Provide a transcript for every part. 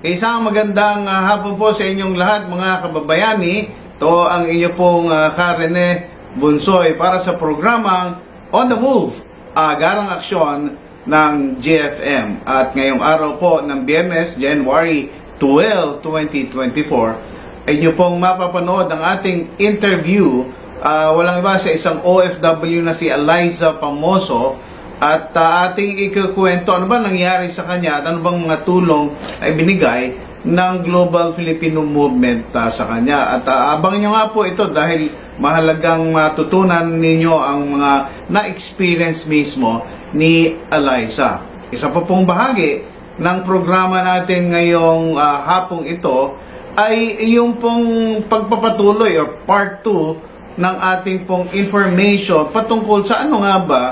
Isang magandang hapon po sa inyong lahat mga kababayani. Ito ang inyo pong Karene Bunsoy para sa programang On the Move, Agarang Aksyon ng GFM. At ngayong araw po ng Biyernes, January 12, 2024, ay inyo pong mapapanood ang ating interview. Walang iba sa isang OFW na si Eliza Pamoso. At ating ikukwento ano ba nangyari sa kanya at ano bang mga tulong ay binigay ng Global Filipino Movement sa kanya. At abangan nyo nga po ito dahil mahalagang matutunan ninyo ang mga na-experience mismo ni Eliza. Isa pa pong bahagi ng programa natin ngayong hapong ito ay yung pong pagpapatuloy or part 2 ng ating pong information patungkol sa ano nga ba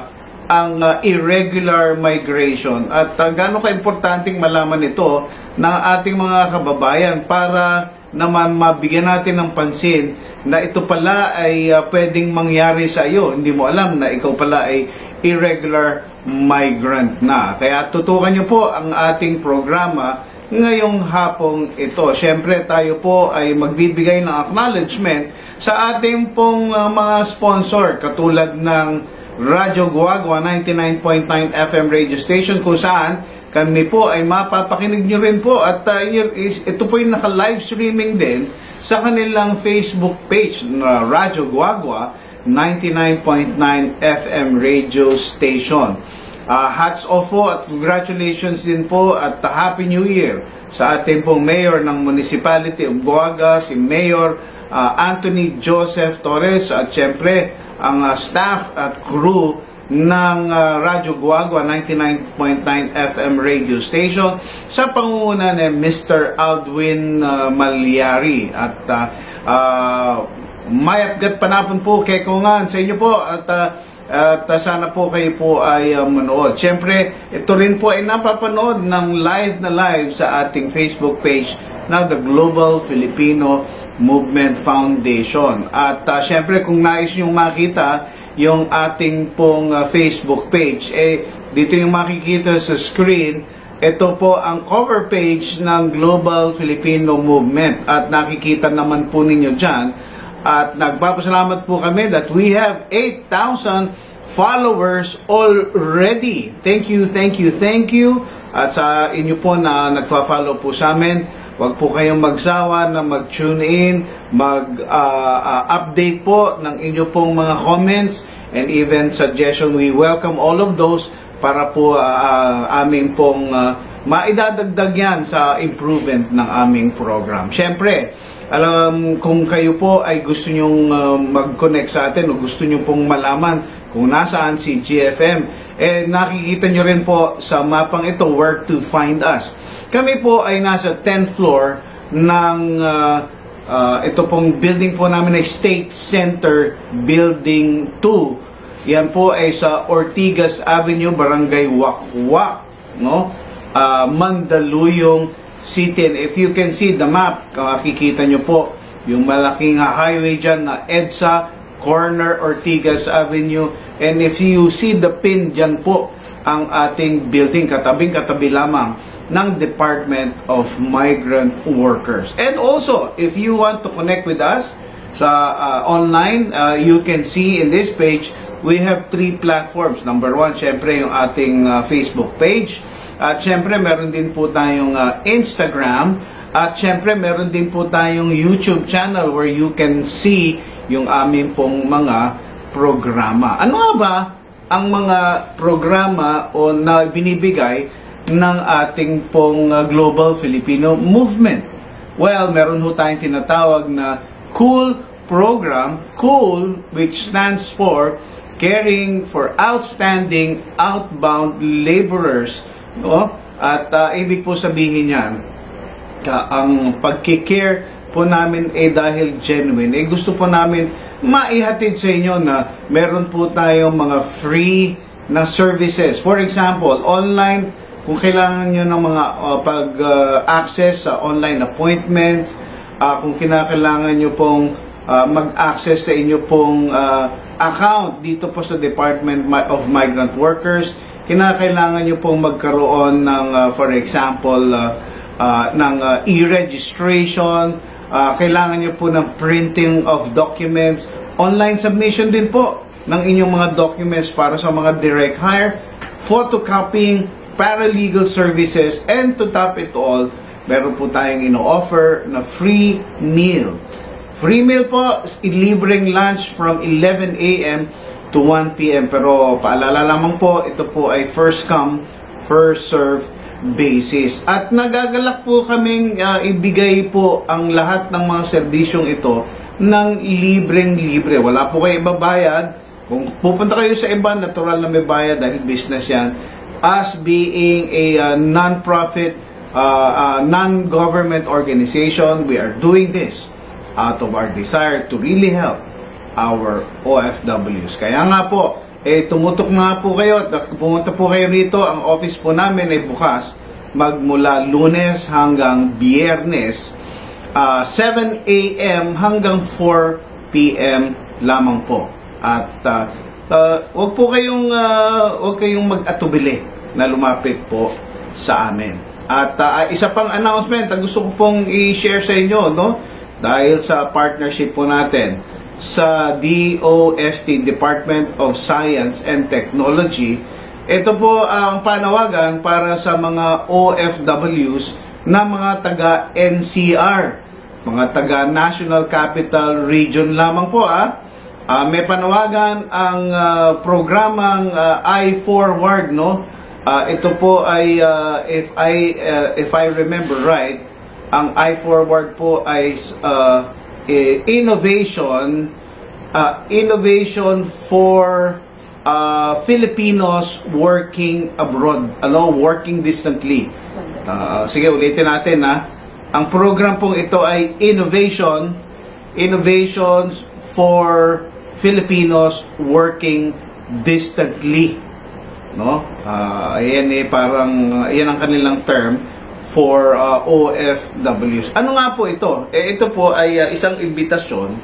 ang irregular migration at gaano ka-importanting malaman ito ng ating mga kababayan para naman mabigyan natin ng pansin na ito pala ay pwedeng mangyari sa iyo. Hindi mo alam na ikaw pala ay irregular migrant na. Kaya tutukan nyo po ang ating programa ngayong hapong ito. Siyempre tayo po ay magbibigay ng acknowledgement sa ating pong mga sponsor katulad ng Radyo Guagua 99.9 FM radio station kung saan kami po ay mapapakinig nyo rin po at ito po yung naka-live streaming din sa kanilang Facebook page na Radyo Guagua 99.9 FM radio station. Hats off po at congratulations din po at Happy New Year sa ating pong Mayor ng Municipality of Guaga, si Mayor Anthony Joseph Torres at syempre ang staff at crew ng Radyo Guagua 99.9 FM radio station sa pangunguna ni Mr. Aldwin Malyari at may upgat panapon po kay Kongan sa inyo po at sana po kayo po ay manood. Siyempre, ito rin po ay napapanood ng live na live sa ating Facebook page ng The Global Filipino Movement Foundation. At syempre kung nais nyo makita yung ating pong Facebook page, dito yung makikita sa screen, ito po ang cover page ng Global Filipino Movement at nakikita naman po ninyo dyan at nagpapasalamat po kami that we have 8,000 followers already. Thank you, thank you, thank you at sa inyo po na nagpa-follow po sa amin. Huwag po kayong magsawa na mag-tune in, mag-update po ng inyo pong mga comments and even suggestion. We welcome all of those para po aming pong maidadagdag yan sa improvement ng aming program. Siyempre, kung kayo po ay gusto nyong mag-connect sa atin o gusto nyo pong malaman kung nasaan si GFM, nakikita nyo rin po sa mapang ito where to find us. Kami po ay nasa 10th floor ng ito pong building po namin ay State Center Building 2. Yan po ay sa Ortigas Avenue, Barangay Wakwak, no? Mandaluyong City. And if you can see the map, makikita nyo po yung malaking highway dyan na EDSA, corner Ortigas Avenue. And if you see the pin dyan po, ang ating building, katabing-katabi lamang ng Department of Migrant Workers. And also, if you want to connect with us sa online, you can see in this page, we have 3 platforms. Number 1, syempre yung ating Facebook page. At syempre, meron din po tayong Instagram. At syempre, meron din po tayong YouTube channel where you can see yung aming pong mga programa. Ano nga ba ang mga programa o na binibigay ng ating pong Global Filipino Movement? Well, meron ho tayong tinatawag na COOL program, COOL, which stands for Caring for Outstanding Outbound Laborers, no? At ibig po sabihin yan, ang pagkikare po namin dahil genuine, gusto po namin maihatid sa inyo na meron po tayong mga free na services. For example, online, kung kailangan nyo ng mga pag-access sa online appointments, kung kinakailangan nyo pong mag-access sa inyo pong account dito po sa Department of Migrant Workers, kinakailangan nyo pong magkaroon ng, for example, e-registration, kailangan nyo po ng printing of documents, online submission din po ng inyong mga documents para sa mga direct hire, photocopying, paralegal services, and to top it all, meron po tayong ino-offer na free meal. Free meal po, libreng lunch from 11 a.m. to 1 p.m. Pero paalala lamang po, ito po ay first come, first serve basis. At nagagalak po kaming ibigay po ang lahat ng mga serbisyong ito ng libreng-libre. Wala po kayo ibabayad. Kung pupunta kayo sa iba, natural na may bayad dahil business yan. Us being a non-profit, non-government organization, we are doing this out of our desire to really help our OFWs. Kaya nga po, tumutok nga po kayo at pumunta po kayo rito. Ang office po namin ay bukas magmula Lunes hanggang Biyernes, 7 a.m. hanggang 4 p.m. lamang po. At huwag kayong mag-atubili na lumapit po sa amin. At isa pang announcement na gusto ko pong i-share sa inyo, no? Dahil sa partnership po natin sa DOST, Department of Science and Technology. Ito po ang panawagan para sa mga OFWs na mga taga-NCR, mga taga-National Capital Region lamang po. May panawagan ang programang I-Forward, no? Ito po ay if I remember right, ang I-Forward po ay innovation for Filipinos working abroad, working distantly. Sige, ulitin natin Ang program pong ito ay innovations for Filipinos working distantly. No? Ayan ayan ang kanilang term for OFWs. Ano nga po ito? Ito po ay isang imbitasyon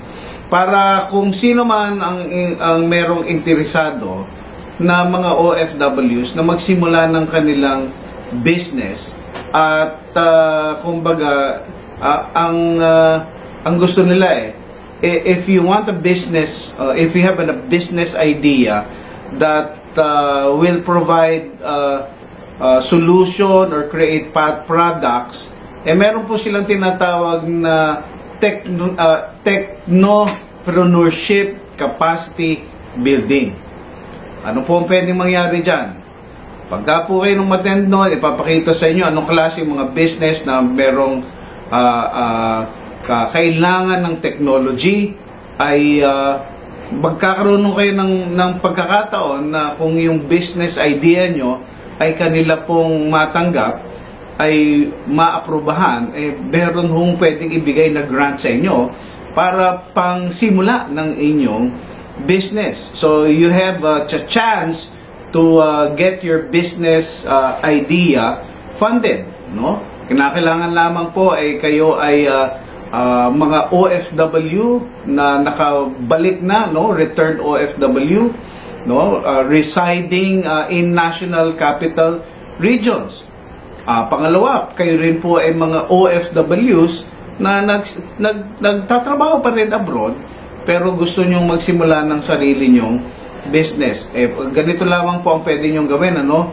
para kung sino man ang merong interesado na mga OFWs na magsimula ng kanilang business at kumbaga ang gusto nila if you want a business, if you have a business idea that will provide solution or create products, meron po silang tinatawag na technopreneurship capacity building. Ano po ang pwedeng mangyari dyan? Pagka po kayo nung attend nun, ipapakita sa inyo anong klase mga business na merong kailangan ng technology, ay magkakaroon kayo ng pagkakataon na kung yung business idea nyo ay kanila pong matanggap, ay maaprubahan, meron hong pwedeng ibigay na grant sa inyo para pang simula ng inyong business. So you have a chance to get your business idea funded, no? Kinakailangan lamang po ay kayo ay mga OFW na nakabalik na, no, returned OFW, no, residing in national capital regions. Pangalawa, kayo rin po ay mga OFWs na nagtatrabaho pa rin abroad pero gusto nyong magsimula ng sarili nyong business. Ganito lamang po ang pwede nyong gawin, ano?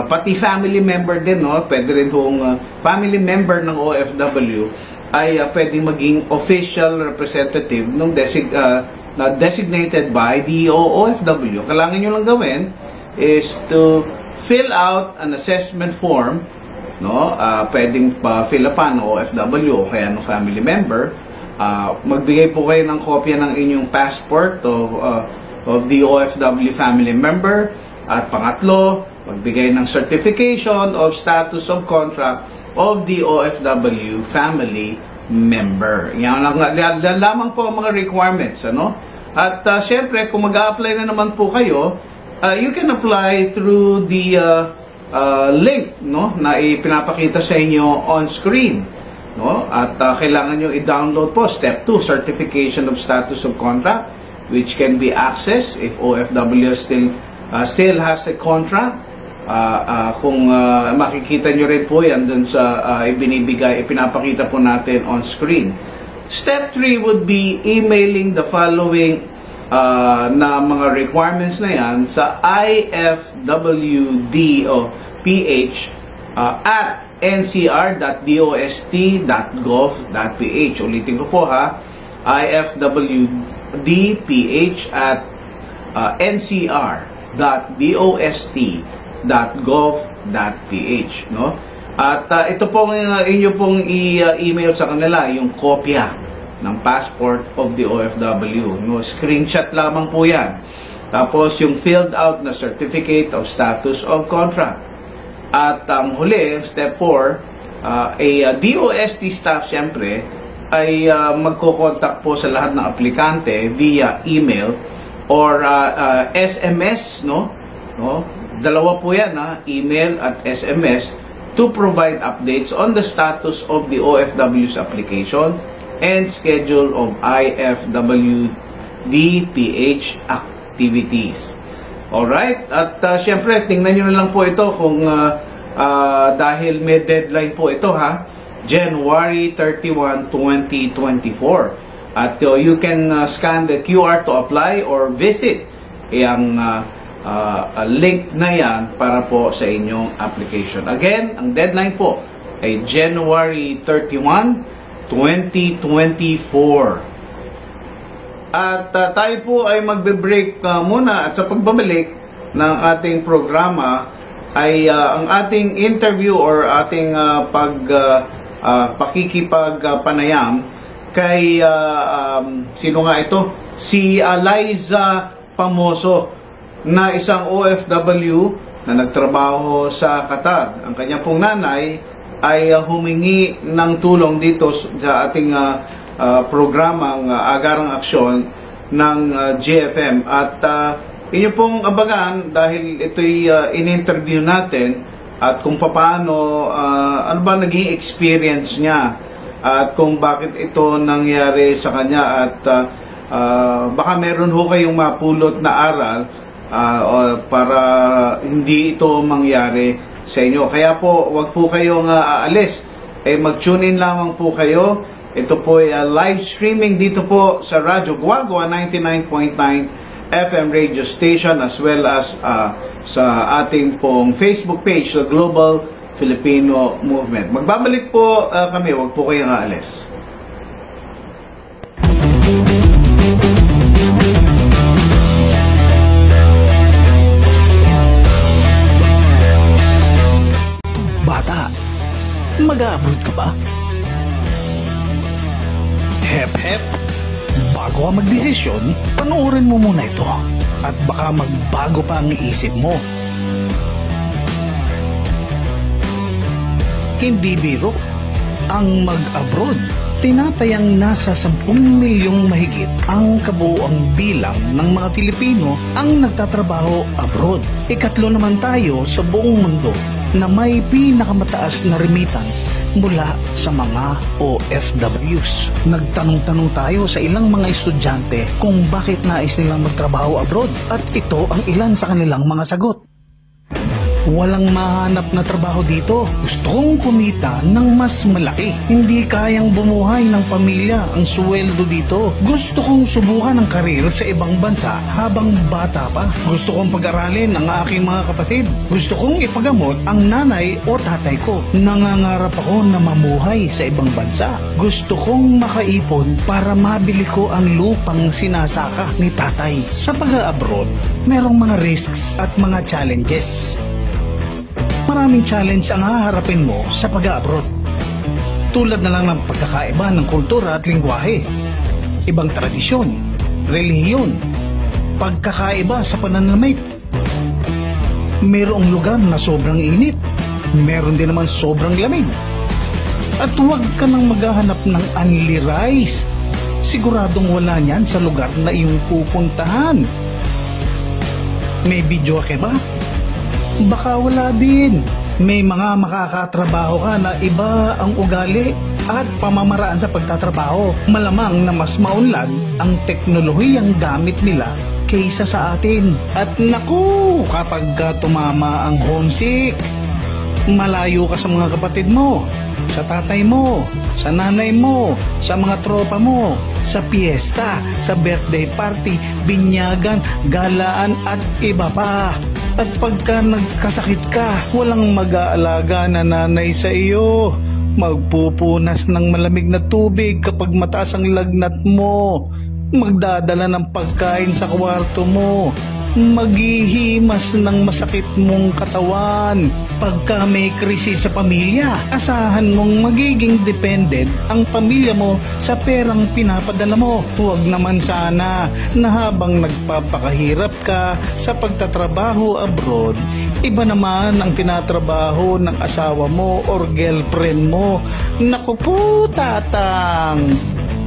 Pati family member din, no? Pwede rin kung family member ng OFW ay pwedeng maging official representative ng designated by the OFW. Kailangan nyo lang gawin is to fill out an assessment form, no? Pwedeng fill upan ng OFW o kaya ng family member. Magbigay po kayo ng kopya ng inyong passport of the OFW family member. At pangatlo, magbigay ng certification of status of contract of the OFW family member. Yan lamang po ang mga requirements, ano? At syempre, kung mag-a-apply na naman po kayo, you can apply through the link, no, na ipinapakita sa inyo on screen, no? At kailangan nyo i-download po step 2, certification of status of contract, which can be accessed if OFW still has a contract Kung makikita nyo rin po yan dun sa ipinapakita po natin on screen. Step 3 would be emailing the following na mga requirements na yan sa ifwdoph at ncr.dost.gov.ph. Ulitin ko po ha, ifwdph at ncr.dost.gov.ph, no? At ito pong inyo pong i-email sa kanila yung kopya ng passport of the OFW, no? Screenshot lamang po yan. Tapos yung filled out na certificate of status of contract. At ang huli, step 4, DOST staff siyempre ay magko-contact po sa lahat ng aplikante via email or SMS, no? Dalawa po yan, email at SMS, to provide updates on the status of the OFW's application and schedule of IFWDPH activities. Alright? At syempre, tingnan nyo na lang po ito kung dahil may deadline po ito January 31, 2024. At you can scan the QR to apply or visit yung link na yan para po sa inyong application. Again, ang deadline po ay January 31, 2024. At tayo po ay magbe-break muna at sa pagbabalik ng ating programa ay ang ating interview or ating pakikipagpanayam kay sino nga ito? Si Liza Pamoso, na isang OFW na nagtrabaho sa Qatar. Ang kanya pong nanay ay humingi ng tulong dito sa ating programang Agarang Aksyon ng GFM. At inyo pong abagan dahil ito'y in-interview natin at kung paano, ano ba naging experience niya at kung bakit ito nangyari sa kanya at baka meron ho kayong mapulot na aral para hindi ito mangyari sa inyo. Kaya po, wag po kayong aalis. Mag-tune in lamang po kayo. Ito po ay live streaming dito po sa Radyo Guagua 99.9 FM radio station as well as sa ating pong Facebook page, the Global Filipino Movement. Magbabalik po kami. Wag po kayong aalis. Mag-a-abroad ka ba? Hep hep! Bago ka magdesisyon, panoorin mo muna ito at baka magbago pa ang isip mo. Hindi biro. Ang mag-abroad, tinatayang nasa 10 milyong mahigit ang kabuuang bilang ng mga Pilipino ang nagtatrabaho abroad. Ikatlo naman tayo sa buong mundo na may pinakamataas na remittance mula sa mga OFWs. Nagtanong-tanong tayo sa ilang mga estudyante kung bakit nais nilang magtrabaho abroad at ito ang ilan sa kanilang mga sagot. Walang mahanap na trabaho dito. Gusto kong kumita ng mas malaki. Hindi kayang bumuhay ng pamilya ang sweldo dito. Gusto kong subukan ang karir sa ibang bansa habang bata pa. Gusto kong pag-aralin ang aking mga kapatid. Gusto kong ipagamot ang nanay o tatay ko. Nangangarap ako na mamuhay sa ibang bansa. Gusto kong makaipon para mabili ko ang lupang sinasaka ni tatay. Sa pag-abroad, merong mga risks at mga challenges. Maraming challenge ang haharapin mo sa pag-abroad. Tulad na lang ng pagkakaiba ng kultura at lingwahe, ibang tradisyon, relihiyon, pagkakaiba sa pananamit. Mayroong lugar na sobrang init, meron din naman sobrang lamig. At huwag ka nang maghahanap ng only rice. Siguradong wala niyan sa lugar na iyong pupuntahan. May video ka ba? Baka wala din. May mga makakatrabaho ka na iba ang ugali at pamamaraan sa pagtatrabaho. Malamang na mas maunlad ang teknolohiyang gamit nila kaysa sa atin. At naku, kapag tumama ang homesick, malayo ka sa mga kapatid mo, sa tatay mo, sa nanay mo, sa mga tropa mo, sa piyesta, sa birthday party, binyagan, galaan at iba pa. At pagka nagkasakit ka, walang mag-aalaga na nanay sa iyo. Magpupunas ng malamig na tubig kapag mataas ang lagnat mo. Magdadala ng pagkain sa kwarto mo. Maghihimas ng masakit mong katawan. Pagka may krisis sa pamilya, asahan mong magiging dependent ang pamilya mo sa perang pinapadala mo. Huwag naman sana na habang nagpapakahirap ka sa pagtatrabaho abroad, iba naman ang tinatrabaho ng asawa mo or girlfriend mo. Naku po, tatang!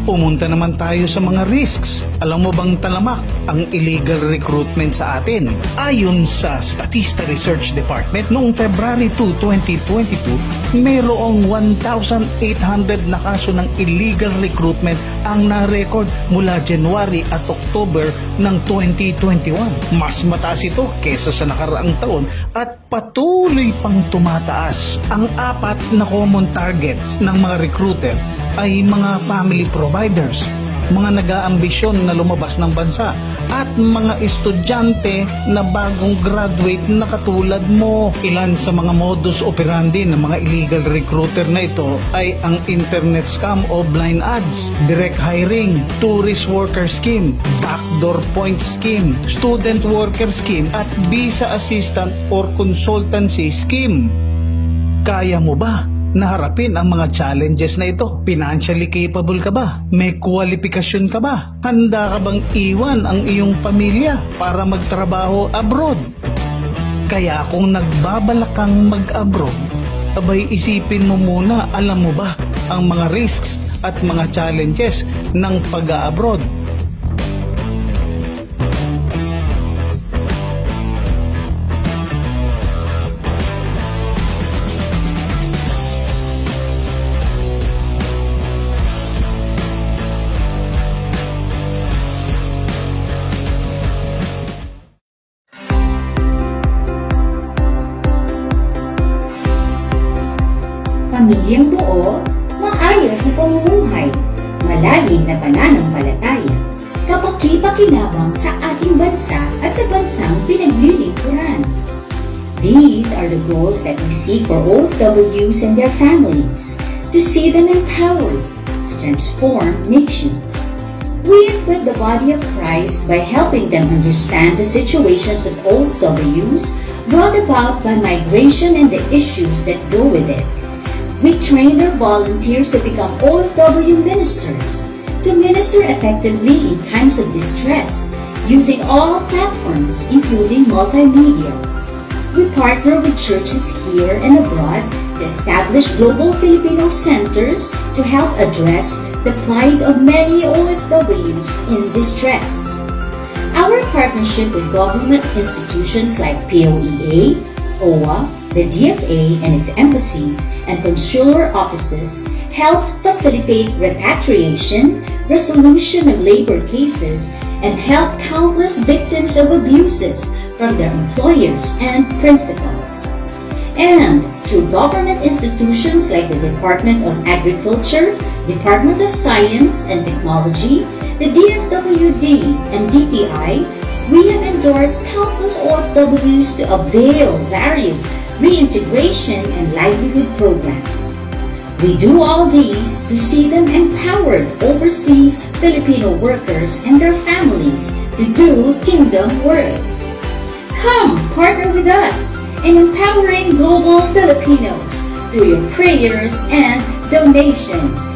Pumunta naman tayo sa mga risks. Alam mo bang talamak ang illegal recruitment sa atin? Ayon sa Statista Research Department, noong February 2, 2022, mayroong 1,800 na kaso ng illegal recruitment ang na-record mula January at October ng 2021. Mas mataas ito kesa sa nakaraang taon at patuloy pang tumataas. Ang apat na common targets ng mga recruiter ay mga family providers, mga nag-aambisyon na lumabas ng bansa, at mga estudyante na bagong graduate na katulad mo. Ilan sa mga modus operandi ng mga illegal recruiter na ito ay ang internet scam o blind ads, direct hiring, tourist worker scheme, backdoor point scheme, student worker scheme, at visa assistant or consultancy scheme. Kaya mo ba na harapin ang mga challenges na ito? Financially capable ka ba? May kwalifikasyon ka ba? Handa ka bang iwan ang iyong pamilya para magtrabaho abroad? Kaya kung nagbabalak kang mag-abroad, abay isipin mo muna, alam mo ba ang mga risks at mga challenges ng pag-abroad? Pamilyang buo, maayos na pamumuhay, malalim na pananampalataya, kapaki-pakinabang sa ating bansa at sa bansang pinaglilingkuran. These are the goals that we seek for OFWs and their families, to see them empowered to transform nations. We equip the body of Christ by helping them understand the situations of OFWs brought about by migration and the issues that go with it. We train our volunteers to become OFW ministers, to minister effectively in times of distress, using all platforms, including multimedia. We partner with churches here and abroad to establish global Filipino centers to help address the plight of many OFWs in distress. Our partnership with government institutions like POEA, OWA, the DFA and its embassies and consular offices helped facilitate repatriation, resolution of labor cases, and help countless victims of abuses from their employers and principals. And through government institutions like the Department of Agriculture, Department of Science and Technology, the DSWD, and DTI, we have endorsed countless OFWs to avail various reintegration and livelihood programs. We do all these to see them empowered overseas Filipino workers and their families to do kingdom work. Come partner with us in empowering global Filipinos through your prayers and donations.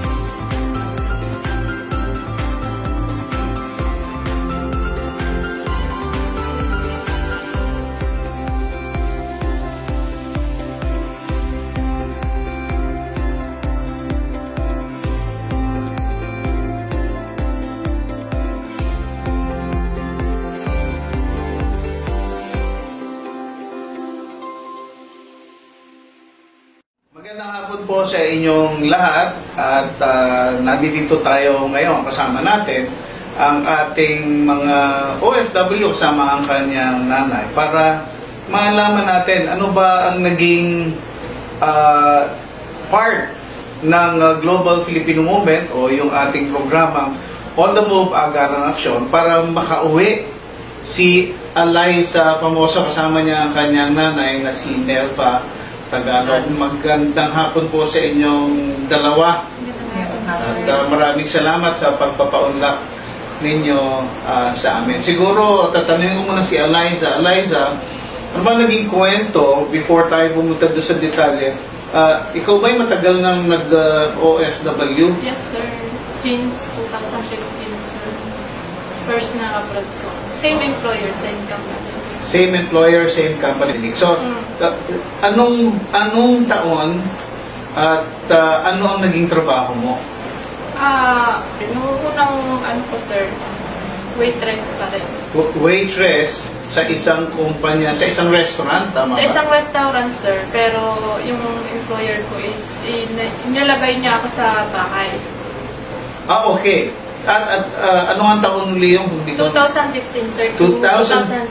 Magandang hapon po sa inyong lahat at nandito tayo ngayon kasama natin ang ating mga OFW kasama ang kanyang nanay para malaman natin ano ba ang naging part ng Global Filipino Movement o yung ating programang On the Move Agarang Aksyon para makauwi si Eliza Famoso kasama niya ang kanyang nanay na si Nelva Tagalog. Magandang hapon po sa inyong dalawa at maraming salamat sa pagpapaunlak ninyo sa amin. Siguro tatanungin ko muna si Eliza. Eliza, ano ba naging kwento before tayo pumunta doon sa detalye? Ikaw ba'y matagal nang nag-OFW? Yes, sir. Since 2015, sir. First na abroad ko. Same employer, same company. Same employer, same company. So, anong taon at ano ang naging trabaho mo? Nung unang ko, sir, waitress pa rin. Waitress sa isang kumpanya, sa isang restaurant, tama ba? Sa isang restaurant, sir. Pero yung employer ko is, inilagay niya ako sa bahay. Okay. At ano ang taon uli yung? 2015, sir. 2017.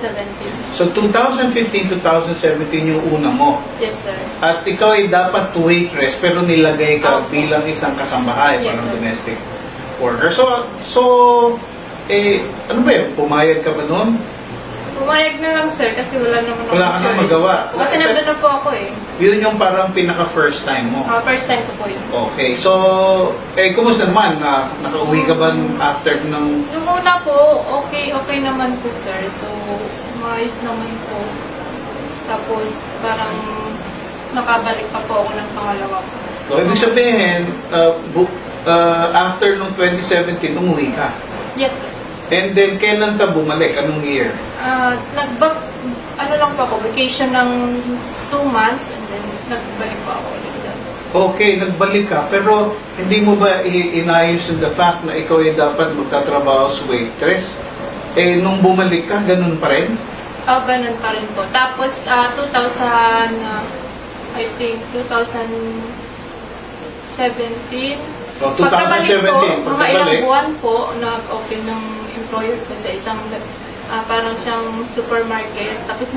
So, 2015-2017 yung una mo. Yes, sir. At ikaw ay dapat waitress pero nilagay ka bilang isang kasambahay, Yes, parang sir. domestic worker. So, ano ba yun? Pumayag ka ba noon? Pumayag na lang, sir, kasi wala naman Wala ka nang magawa. Kasi nandun na po ako eh. Yun yung parang pinaka-first time mo. First time ko po yun. Okay. So, kumusta naman? Nakauwi ka ba after ng... Nung una po, okay naman po, sir. So, maayos naman po. Tapos, parang nakabalik pa po ako ng pangalawa po. So, ibig sabihin, after nung 2017, umuwi ka. Yes, sir. And then, kailan ka bumalik? Anong year? Lang po ako, vacation ng 2 months and then nagbalik po ako ulit doon. Okay, nagbalik ka. Pero, hindi mo ba inayos the fact na ikaw ay dapat magtatrabaho sa waitress? Nung bumalik ka, ganun pa rin? Ganun pa rin po. Tapos, 2017. So, 2017, po, mga ilang buwan po, nag-open ng employer ko sa isang parang siyang supermarket. Tapos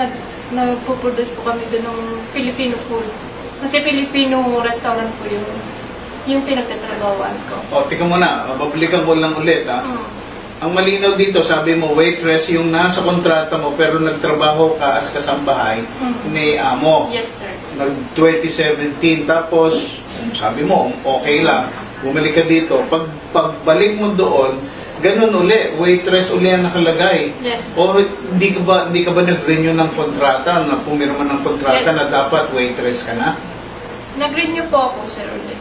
nagpo-produce po kami doon ng Filipino food. Kasi Filipino restaurant po yung pinagtatrabawan ko. Tika muna, babalikan ko lang ulit. Ang malinaw dito, sabi mo, waitress yung nasa kontrata mo pero nagtrabaho ka as kasambahay ni amo. Yes, sir. Nag-2017, tapos sabi mo, okay lang. Bumalik ka dito. Pagbalik mo doon, ganun uli, waitress uli ang nakalagay. Yes. O hindi ka ba nag-renew ng kontrata, na pumirma ng kontrata na dapat waitress ka na? Nag-renew po ako, sir, ulit.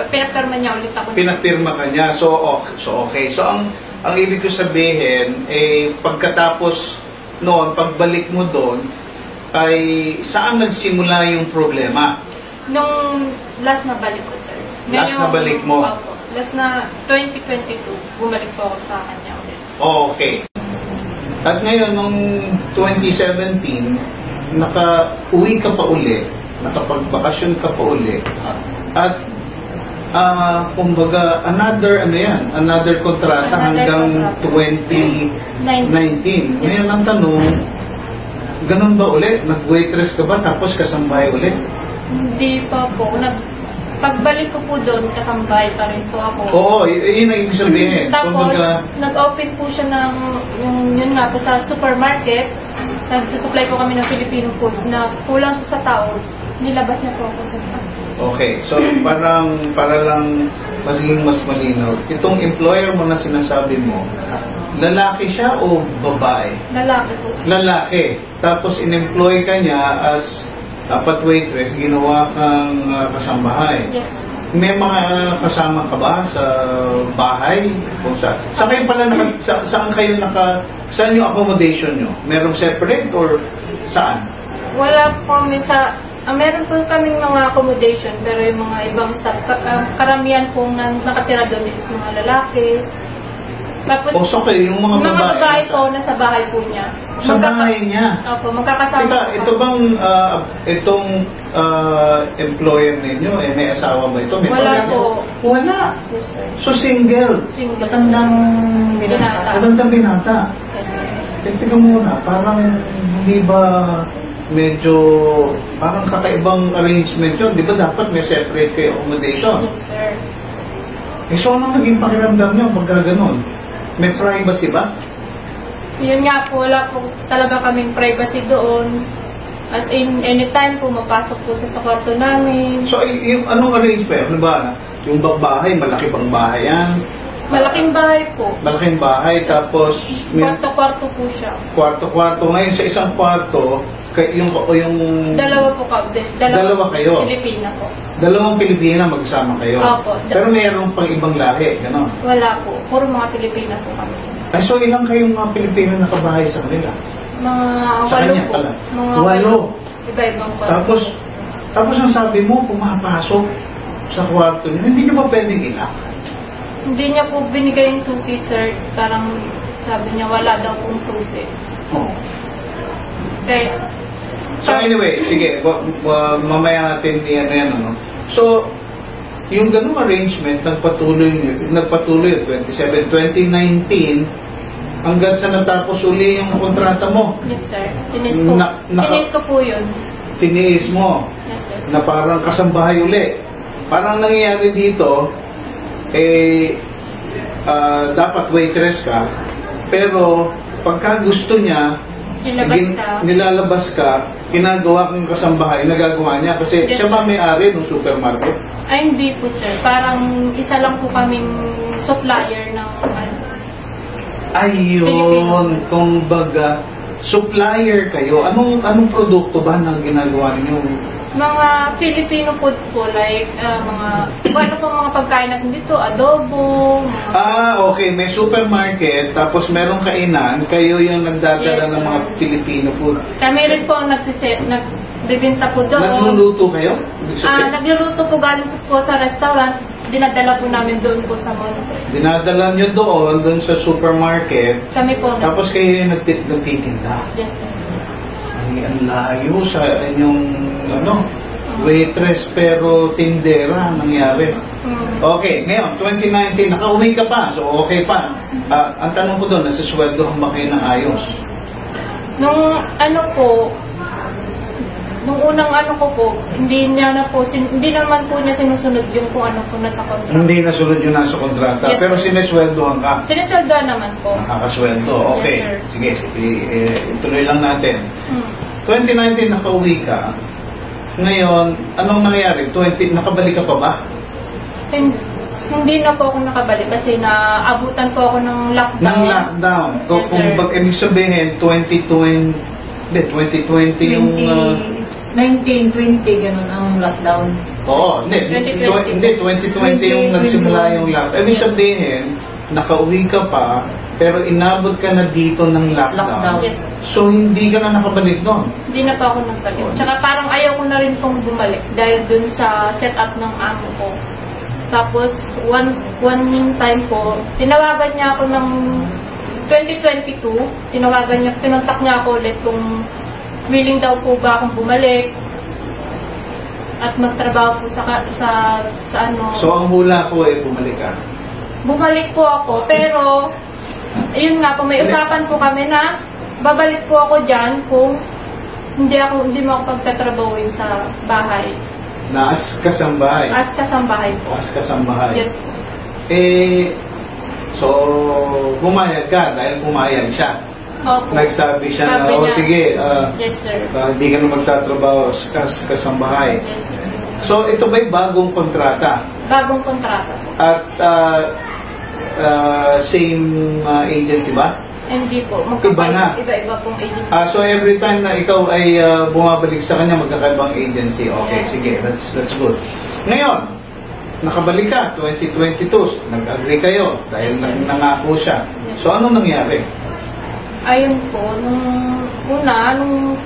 Pinapirma niya ulit ako. Pinapirma ka niya. So okay. So ang ibig ko sabihin, pagkatapos noon, pagbalik mo doon, ay saan nagsimula yung problema? Nung last na balik ko, sir. Last na balik mo? Opo. Last na 2022, bumalik po ako sa kanya ulit. Okay. At ngayon, nung 2017, naka-uwi ka pa uli, nakapagbakasyon ka pa uli, at kumbaga, another kontrata hanggang 2019. Ngayon ang tanong, ganun ba uli? Nag-waitress ka ba tapos kasambahay uli? Hindi pa po. Pagbalik ko po doon, kasambahay pa rin po ako. Oo, yun ang ibig sabihin. Tapos, nag-open po siya ng, yun nga po, sa supermarket. Nagsusupply po kami ng Filipino food na kulang sa tao. Nilabas niya po ako sa tao. Okay, so para lang maging mas malinaw. Itong employer mo na sinasabi mo, lalaki siya o babae? Lalaki po siya. Lalaki. Tapos in-employ ka niya as dapat waitress, ginawa kang kasambahay. Yes. May mga kasama ka ba sa bahay? O saan kayo pala saan yung accommodation nyo? Merong separate or saan? Wala po kami sa... meron po kaming mga accommodation, pero yung mga ibang staff, karamihan pong nakatira doon is mga lalaki. Tapos, So kayo, yung mga babae, po, nasa bahay po niya. Sa bahay niya? Opo, magkakasama Teka, po ito kami. bang, itong employer ninyo, may asawa ba ito? May Wala pamilya? po. Wala. Yes, sir. So single. Single. Matandang Binata. Magandang binata. Yes, sir. Teka muna, parang hindi ba medyo parang kakaibang arrangement yun? Di ba dapat may separate kayo accommodation? Yes, sir. So anong naging pakiramdam nyo pagka ganun? May privacy ba? Yun nga po, wala po talaga kaming privacy doon. As in, anytime po, mapasok po sa kwarto namin. So yung anong arrangement? Ano ba? Yung bahay, malaki bang bahay yan? Malaking bahay po. Malaking bahay, tapos may Kwarto-kwarto po siya. kwarto-kwarto. Ngayon sa isang kwarto, yung Dalawa po kami. Dalawa kayo? Pilipina po. Dalawang Pilipina magsama kayo. Opo. Pero mayroong pang ibang lahi, gano'n. Wala po. Puro mga Pilipina po kami. Ay, so ilang kayong mga Pilipino nakabahay sa kanila? Mga Sa walo kanya po. pala. Mga Walo. Iba-ibang kwarto. Tapos ang sabi mo, pumapasok sa kwarto niyo, hindi niyo ba pwedeng ilang? Hindi niya po binigay yung susi, sir. Parang sabi niya wala daw pong susi. Oo. Kaya, So anyway, sige, mamaya natin yan, ano. So, yung ganung arrangement, nagpatuloy 2019, hanggang sa natapos uli yung kontrata mo. yes, sir. Tinis ko. Tinis ko po yun. Tiniis mo, Yes, sir. na parang kasambahay uli. Parang nangyayari dito, dapat waitress ka, pero pagka gusto niya, nilalabas ka, ginagawa kong kasambahay, nagagawa niya. Kasi Yes, siya ba sir. may-ari ng supermarket? Ay, hindi po, sir. Parang isa lang po kaming supplier ng Ayun, Filipino. kumbaga, supplier kayo. Anong produkto ba na ginagawa ninyo? mga Filipino food po, like ano po mga pagkain natin dito, adobo, mga Okay. May supermarket, tapos merong kainan, kayo yung nagdadala Yes, ng sir. mga Filipino food. kami rin po ang nagbibenta po doon. Nagluluto kayo? Ibig sabihin, Nagluluto po galing po sa restaurant, dinadala po namin doon po sa mall. dinadala nyo doon sa supermarket, Kami po, tapos kayo yung nagtitinda. yes, sir. Ay, ang layo sa inyong waitress pero tindera ang nangyari. Okay, ngayon, 2019, nakauwi ka pa, so okay pa. Ang tanong ko doon, nasisweldohan ba kayo ng ayos? Nung unang ko po, hindi naman po niya sinusunod yung kung ano po nasa contract. Hindi nasunod yung nasa kontrata, Yes, pero sir. sinesweldohan ka. Sinisweldoan naman po. Nakakasweldo, okay. Yes, Sige, ituloy lang natin. 2019, nakauwi ka. Ngayon, anong nangyari? Nakabalik ka pa ba? Hindi na po ako nakabalik kasi naabutan po ako ng lockdown. Ng lockdown. Yes, Kung sir. ibig sabihin, 2020 yung... 1920, ganun ang lockdown. Oo, hindi, 2020 yung nagsimula yung lockdown. Ibig sabihin, nakauwi ka pa, pero inabot ka na dito ng lockdown. Yes. So, hindi ka na nakabalik doon. Hindi na pa ako nagbalik. Tsaka parang ayaw ko na rin pong bumalik dahil dun sa setup ng amo ko. Tapos, one time po, tinawagan niya ako ng 2022, pinuntak niya ako ulit kung willing daw po ba akong bumalik at magtrabaho po sa ano. So, ang hula ko bumalik ka. Bumalik po ako, pero ayun nga po, may usapan po kami na babalik po ako dyan kung hindi mo ako pagtatrabahuin sa bahay. Naas kasambahay. As kasambahay po. Naas kasambahay. Yes po. So, pumayag ka dahil pumayag siya. Opo. Nagsabi siya Sabi na, niya, sige, yes sir. hindi ka na magtatrabaho sa kasambahay. Yes sir. So, ito ba'y bagong kontrata? Bagong kontrata po. At same agency ba? Hindi po. Iba na. Iba-iba pong agency. So, every time na ikaw ay bumabalik sa kanya, magkakaibang agency. Okay, Yes. sige, that's good. Ngayon, nakabalik ka, 2022, nag-agree kayo dahil Yes, sir. nangako siya. Yes. So, anong nangyari? Ayun po, nung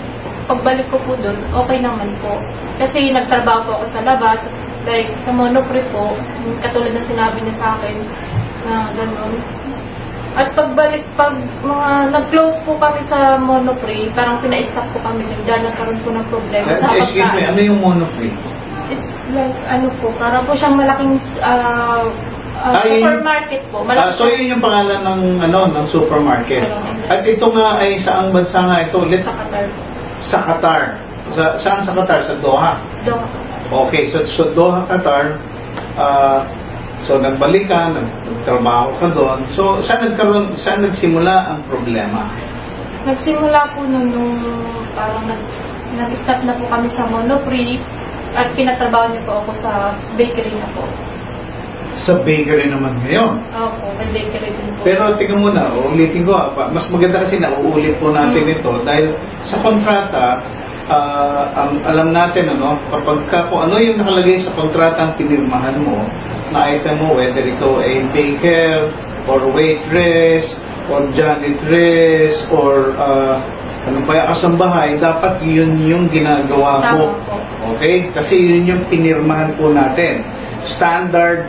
pagbalik ko po doon, okay naman po. Kasi nagtrabaho po ako sa labas, like sa Monoprix po, katulad na sinabi niya sa akin, na gano'n. At pag mga nag-close po kami sa Monoprix, parang pina-stop po kami dahil nagkaroon po ng problema sa Excuse me, pagkain. ano yung Mono-Free? It's like, ano po, parang po siyang malaking supermarket po. So yun yung pangalan ng supermarket. At ito nga ay saang bansa nga ito ulit? Sa Qatar. Sa Qatar. Saan sa Qatar? Sa Doha? Doha. Okay, so Doha, Qatar. So nagbalik ka, nagtrabaho ka doon. So saan nagsimula ang problema? Nagsimula po nung parang nag-stop na po kami sa Monoprix at kinatrabaho niyo po ako sa bakery na po. Sa bakery naman ngayon. Opo, may bakery din po. Pero tingnan mo na, ulitin ko, mas maganda kasi na uulit po natin ito dahil sa kontrata, ang alam natin kapag kung ano yung nakalagay sa kontrata ang pinirmahan mo na item mo, whether ito ay baker or waitress or janitress or ano pa yung kasambahay, dapat yun yung ginagawa mo. Okay? Kasi yun yung pinirmahan po natin. Standard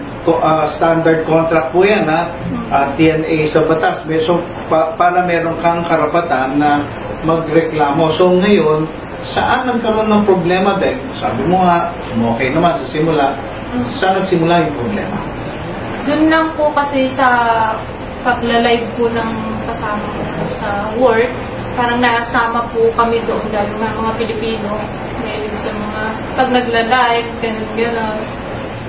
contract po yan, TNA sa batas. So, para meron kang karapatan na magreklamo. So, ngayon, saan nagkaroon ng problema dahil sabi mo nga, okay naman sa simula, saan nagsimula yung problema? Doon lang po kasi sa pagla-live po ng kasama ko po sa work, parang nasama po kami doon dahil mga Pilipino, mahilig sa mga pag nagla-live, ganun.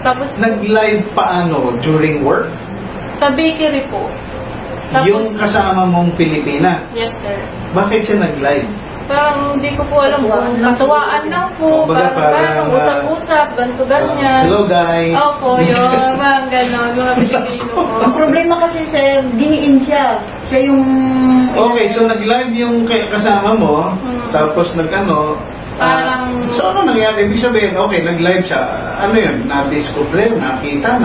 Tapos nag-live paano? During work? sa bakery po. Tapos, yung kasama mong Pilipina? yes sir. Bakit siya nag-live? Parang hindi ko po alam kung natuwaan lang po, parang usap-usap, ganito-ganyan. Hello guys! Opo, yun, mga gano'n, mga Pilipino po. Ang problema kasi sir, diniin siya. Siya yung... Okay, so nag-live yung kasama mo, tapos Parang... so ano nangyari? Ibig sabihin, okay, nag-live siya. Ano yun? Na-discover, nakita,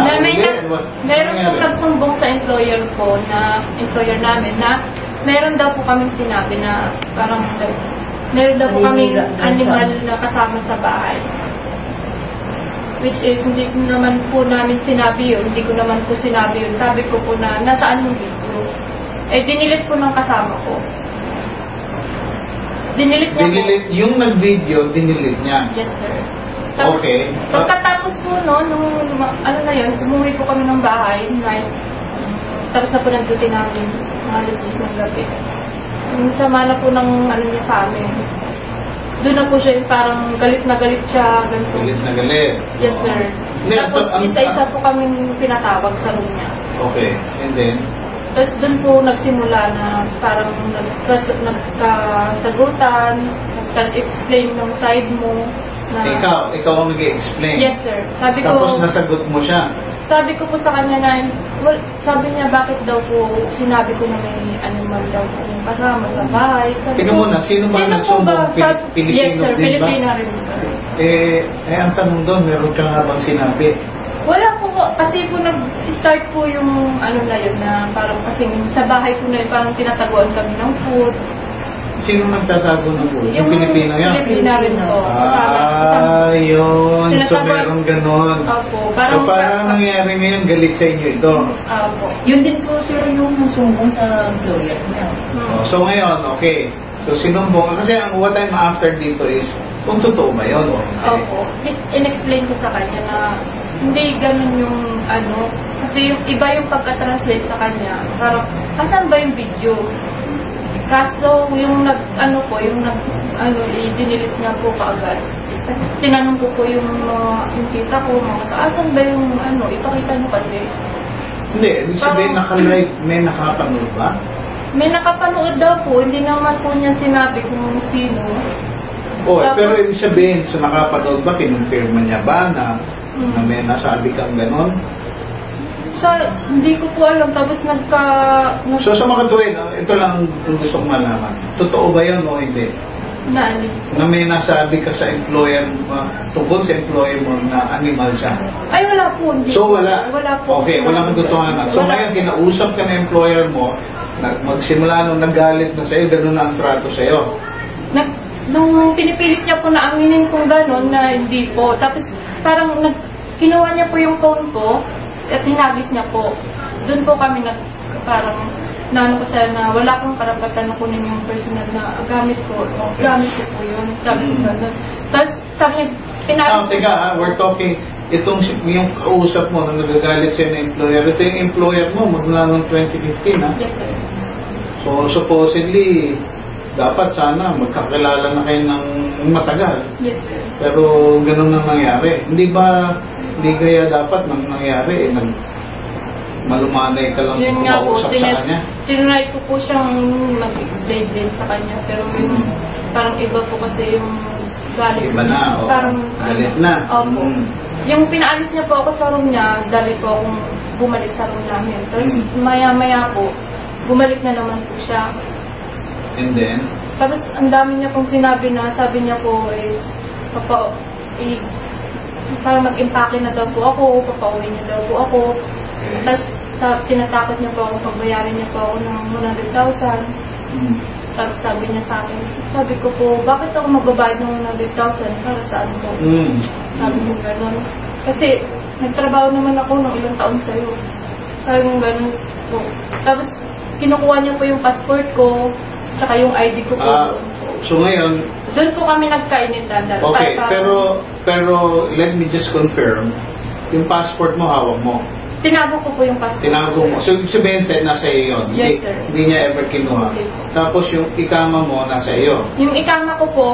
Meron pong nagsumbong sa employer ko, na employer namin, na meron daw po kaming sinabi na parang meron daw po kaming animal na kasama sa bahay. Which is, hindi ko naman po namin sinabi yun. Hindi ko naman po sinabi yun. Sabi ko po na, nasaan yung video? Dinilit po ng kasama ko. Dinilit niya po. Yung nag-video, dinilit niya. Yes, sir. Tapos, okay. Pagkatapos po, nung ano na yun, umuwi po kami ng bahay, night. Tapos na po ng duty namin, mga alas 10 ng gabi. Sama na po ng ano niya sa amin. Doon na po siya yung parang galit na galit siya, ganito. Galit na galit. Yes, sir. Tapos isa-isa po kaming pinatawag sa room niya. Okay, and then? Tapos doon po nagsimula na parang nagkasagutan, nagkas-explain ng side mo. Na, ikaw ang nag-explain? Yes, sir. Sabi Tapos ko, nasagot mo siya? Sabi ko po sa kanya na, sabi niya bakit daw po sinabi ko na may animal daw po kasama sa bahay. Tingnan mo na, sino ba nagsumbong? Pilipino yes, sir, din ba? Pilipino rin, sir. Ang tanong doon, meron ka nga bang sinabi? Wala po, kasi po nag-start po yung ano na yun na parang kasi sa bahay po na yun, parang tinataguan kami ng food. Sino nagtatago ng food? Yung Pilipino yan? Pilipina rin po. Yun. So meron ganon. Opo. So parang nangyari ngayon, galit sa inyo ito. Opo. Yun din po sir yung sumbong sa employer niya. So ngayon, okay. So sinumbong, kasi ang what I'm after dito is, kung totoo ba yun o hindi? Opo. In-explain ko sa kanya na hindi ganun yung ano, kasi yung iba yung pagka-translate sa kanya. Parang, asan ba yung video? Kaso yung i-delete niya po kaagad. Tinanong ko po yung tita ko, asan ba yung ipakita mo kasi. Hindi, ibig sabihin naka-live, may nakapanood ba? May nakapanood daw po, hindi naman po niya sinabi kung sino. Pero ibig sabihin, so nakapanood ba, kinonfirma niya ba na may nasabi kang ganon? Hindi ko po alam. Tapos So sa mga tuwin, ito lang ang gusto kong malaman. Totoo ba yun o hindi? Na may nasabi ka sa employer, tungkol sa employer mo na animal siya? Ay, wala po. Hindi. So wala? Wala po. Okay, walang katotohanan. So ngayon, kinausap ka ng employer mo, magsimula nung nagalit na sa'yo, gano'n na ang trato sa'yo? Nung pinipilit niya po na aminin kung gano'n na hindi po. Tapos parang kinuha niya po yung phone ko at hinagis niya po. Doon po kami parang naano ko siya na wala akong karapatan na kunin yung personal na gamit ko. Gamit ko po yun. Sabi ko gano'n. Tapos sabi niya, Teka ha, we're talking, yung kausap mo na nagagalit sa'yo na employer, ito yung employer mo mula noong 2015 ha? Yes, sir. So supposedly, dapat sana magkakilala na kayo ng matagal. Yes, sir. Pero ganun na nangyari. Hindi kaya dapat nang nangyari, malumanay ka lang Yun nga po, kumausap sa kanya? tinry ko po siyang mag-explain din sa kanya. Pero yung parang iba po kasi yung galit. Iba na, o. Parang, Galit na. Opo. Yung pinaalis niya po ako sa room niya, dali po akong bumalik sa room namin. Tapos maya-maya po, bumalik na naman po siya. And then? Tapos ang dami niya pong sinabi na, sabi niya po is, para mag-impake na daw po ako, papauwi niya daw po ako. Tapos tinatakot niya po ako, pagbayarin niya po ako ng 100,000. Tapos sabi niya sa akin, sabi ko po, bakit ako magbabayad ng 100,000 para saan po? Sabi ko gano'n. Kasi nagtrabaho naman ako ng ilang taon sa'yo. Sabi ko gano'n po. Tapos kinukuha niya po yung passport ko, tsaka yung ID ko po. So ngayon, doon po kami nagkainitan. okay, pero let me just confirm, yung passport mo hawak mo. Tinago ko po yung passport. Tinago mo. So, sabihin sa'yo, nasa iyo yun. Yes, sir. Hindi niya ever kinuha. Okay. Tapos, yung ikama mo, nasa iyo. Yung ikama ko po,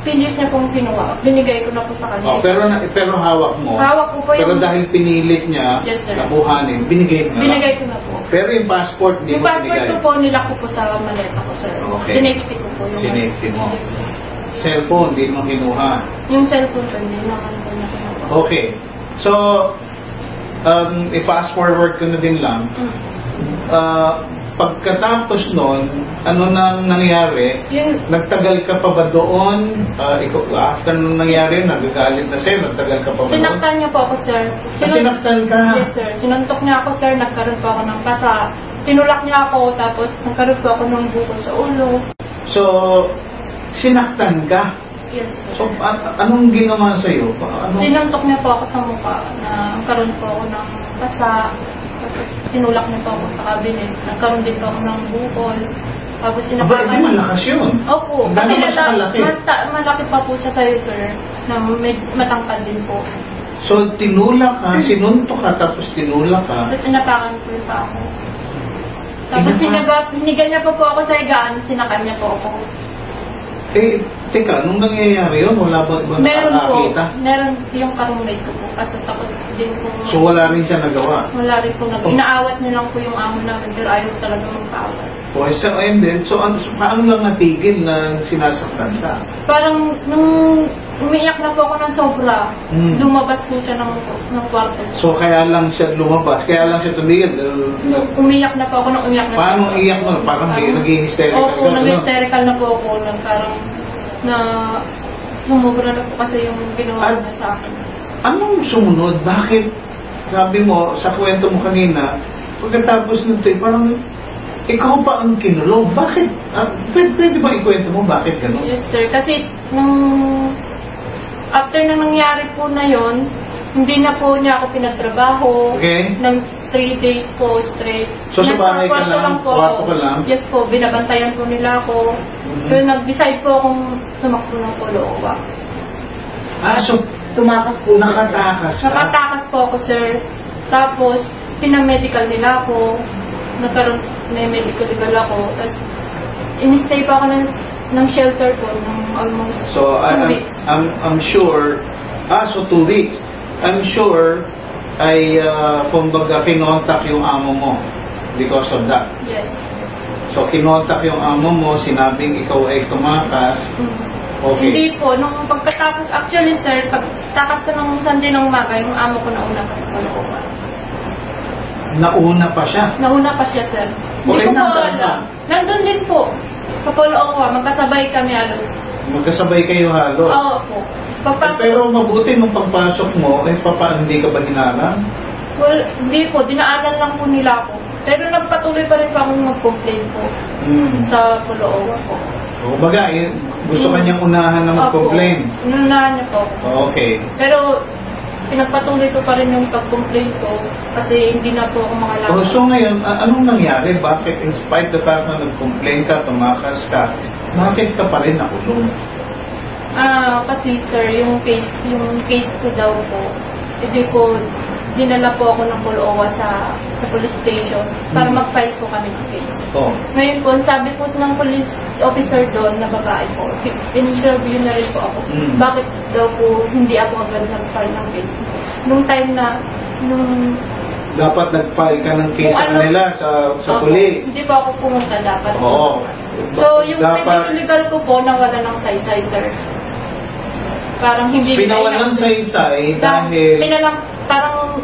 pilit niya pong kinuha. Binigay ko na po sa kanya. Oh, pero hawak mo. Hawak ko po Pero yung... dahil pinilit niya, Yes, sir. nakuhanin, binigay mo na. Binigay ko na po. Pero yung passport, di Yung mo passport binigay. ko po, nilak ko po sa maleta ko, sir. Okay. Sinafety ko po. Sinafety mo. Yes, sir. Cellphone, di mo kinuha. Yung cellphone ko, hindi naman po na kinuha. Okay. So, i-fast forward ko na din lang. Pagkatapos nun, ano nang nangyari? Yun, Nagtagal ka pa ba doon? After nung nangyari, nagagalit na sa'yo, nagtagal ka pa ba doon? sinaktan niya po ako, sir. Sinaktan ka? Yes, sir. Sinuntok niya ako, sir. Nagkaroon po ako ng pasa. Tinulak niya ako, tapos nagkaroon po ako ng bukol sa ulo. So, sinaktan ka? Yes, sir. So, anong ginawa sa'yo? Sinuntok niya po ako sa mukha na nagkaroon po ako ng pasa. Tapos tinulak niya po ako sa cabinet. Nagkaroon din po ako ng bukol. Tapos Aba, sinapakan hindi malakas yun. Opo. Gano'n ba siya kalaki? Malaki pa po siya sa'yo, sir. Na matangkad din po. So, tinulak ka, sinuntok ka, tapos tinulak ka. Tapos inapakan ko yung pa ako. Tapos hinigan niya pa po ako sa higaan. Sinakan niya po ako. Teka, nung nangyayari yun, wala ba Meron po. nakakakita? Meron yung karumate ko po. Kaso takot din po. So, wala rin siya nagawa? Wala rin po. Inaawat niya lang po yung amo namin. Pero ayaw talaga magpaawat. Okay, so, and then, so paano lang natigil na sinasaktan ka? Parang nung umiiyak na po ako ng sobra, lumabas po siya ng kwarto. So, kaya lang siya lumabas, kaya lang siya tumigil. Umiyak na po ako nung umiyak na Paano iyak mo? Parang nag-hysterical ka? Opo, nag-hysterical na po ako. Parang na sumubra na po kasi yung ginawa niya sa akin. Anong sumunod? Bakit? Sabi mo, sa kwento mo kanina, pagkatapos nito, parang ikaw pa ang kinulong. Bakit? Pwede ba ikwento mo bakit gano'n? Yes, sir. Kasi after na nangyari po na yon, hindi na po niya ako pinagtrabaho. Okay. Ng 3 days po straight. So, sa Nasa bahay ka kwarto lang? po Kwarto ako. ka lang? Yes po, binabantayan po nila ako. Pero nag-decide po akong tumakbo ng Caloocan. So, Tumakas po. nakatakas ka? Nakatakas po ako, sir. Tapos, pinamedical nila ako. Nagkaroon, may medical ako. Tapos, in-stay pa ako ng shelter po ng almost So, 2 weeks. I'm sure, so 2 weeks. I'm sure ay kumbaga kinontak yung amo mo because of that. Yes. So, kinontak yung amo mo, sinabing ikaw ay tumakas. Okay. Hindi po. Nung pagkatapos, actually, sir, pagtakas ko ng Sunday ng umaga, yung amo ko nauna pa sa Caloocan. Nauna pa siya. Nauna pa siya, sir. Hindi Okay, ko po nasaan ka? alam. Nandun din po. Sa Caloocan, magkasabay kami alos. Magkasabay kayo halos. Oo po. Pagpasok, Pero mabuti nung pagpasok mo, hindi ka ba dinalang? well, hindi po. Dinaanan lang po nila ako. Pero nagpatuloy pa rin po akong mag-complain po sa Caloocan po. Baga, gusto kanyang unahan na mag-complain. Opo. Inunahan niya po. Okay. Pero, pinagpatuloy ko pa rin yung pag-complain ko kasi hindi na po ako makalaban. Oh, so ngayon, anong nangyari? Bakit in spite the fact na nag-complain ka, tumakas ka, bakit ka pa rin nakulong? Kasi sir, yung case ko daw po, hindi po, dinala po ako ng Puloa sa police station para mag-file po kami ng case. Oh. Ngayon po, sabi po ng police officer doon na babae po, in-interview na rin po ako. Bakit daw po hindi ako agad nag-file ng case? Nung time na, dapat nag-file ka ng case sa kanila, sa police. Hindi pa ako pumunta dapat. Oo. So, yung medical legal ko po, nawala ng saysay, sir. Parang hindi pinawalan saysay dahil parang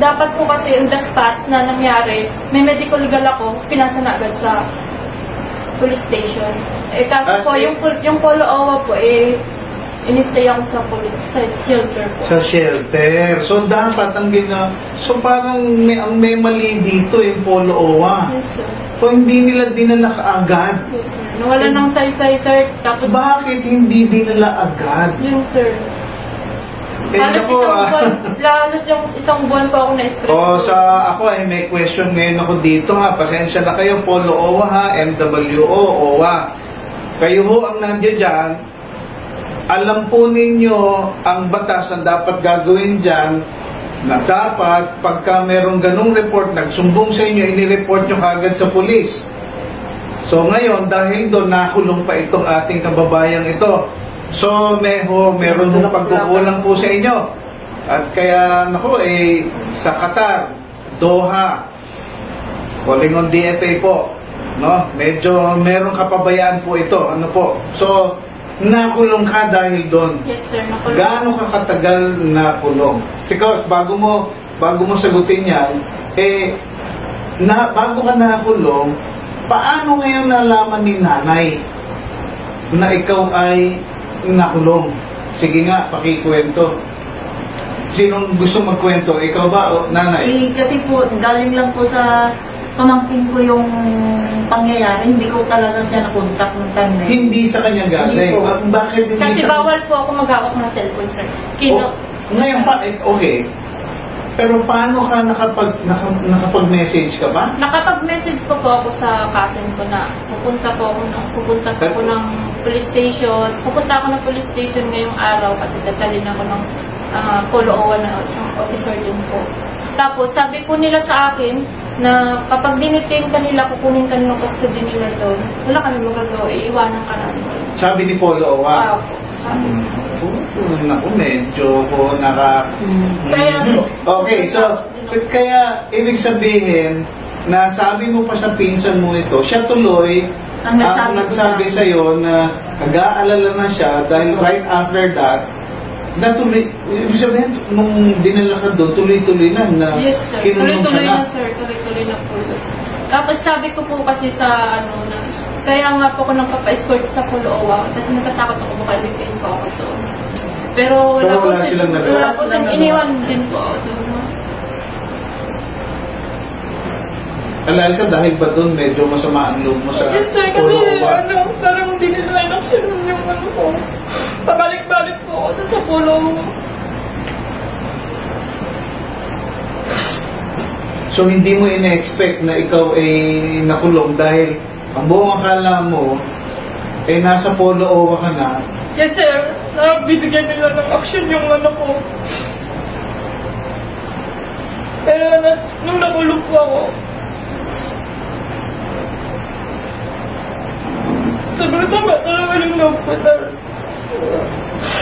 dapat po kasi on the spot na nangyari, may medical legal ako, pinasa na agad sa police station. Kasi po, yung Puloa po, inistay ako sa shelter po. Sa shelter. So, dapat so, parang may mali dito yung Puloa. Yes, sir. So, hindi nila dinala kaagad. Yes, sir. Nawala ng saysay, sir. Tapos, bakit hindi dinala agad? yun, sir. Halos yung isang buwan pa ako na-stress. Ako may question ngayon ako dito ha. Pasensya na kayo, Puloa ha, MWO, OWA. Kayo ho ang nandiyan dyan. Alam po ninyo ang batas na dapat gagawin dyan, na dapat pagka merong ganung report, nagsumbong sa inyo, inireport nyo kagad sa pulis. So ngayon, dahil doon nakulong pa itong ating kababayang ito. So meron ng pagkukulang po sa inyo. At kaya, sa Qatar, Doha, calling on DFA po, no? Medyo merong kapabayaan po ito. So, nakulong ka dahil doon. Yes, sir. Nakulong. Gaano ka katagal nakulong? Because bago mo sagutin yan, bago ka nakulong, paano ngayon nalaman ni nanay na ikaw ay nakulong? Sige nga, pakikwento. Sinong gusto magkwento? Ikaw ba o nanay? Kasi po, galing lang po sa pamangkin ko yung pangyayari. Hindi ko talaga siya nakontak ng time na yun. Hindi sa kanya galing. Bakit hindi Kasi sa... bawal po ako mag-hawak ng cellphone, sir. Ngayon pa, okay. Pero paano ka nakapag-message ka ba? Nakapag-message po ako sa cousin ko na pupunta po ako ng police station. Pupunta ako ng police station ngayong araw kasi dadalhin ako ng Puloa na isang officer din po. Tapos sabi po nila sa akin na kapag dinitain kanila, kukunin ka ng custody nila doon, wala kami magagawa, iiwanan ka namin. Sabi ni Puloa. Naku, medyo po Okay, so, kaya ibig sabihin na sabi mo pa sa pinsan mo ito, siya tuloy ang nagsabi sa'yo na nag-aalala na siya dahil right after that, ibig sabihin, nung dinala ka doon, tuloy-tuloy na yes, sir. Kinulong ka tuloy-tuloy na. na, sir. Tuloy-tuloy na po. Tapos sabi ko po kasi sa kaya nga po ako nagpapa-escort sa Puloa kasi natatakot ako baka lipiin po ako doon. Pero wala silang nagawa. Wala po silang iniwan din po ako doon. Alaysa, dahil ba doon medyo masama ang loob mo sa yes, sir. Kasi parang hindi nila inaksyon yung ko. Pabalik-balik po ako doon sa Puloa. So, hindi mo ina-expect na ikaw ay nakulong dahil ang buong akala mo nasa Puloa ka na. Yes, sir. Bibigyan nila ng action yung ko. Pero nung nakulong po ako, sobrang tama talaga yung loob ko, sir.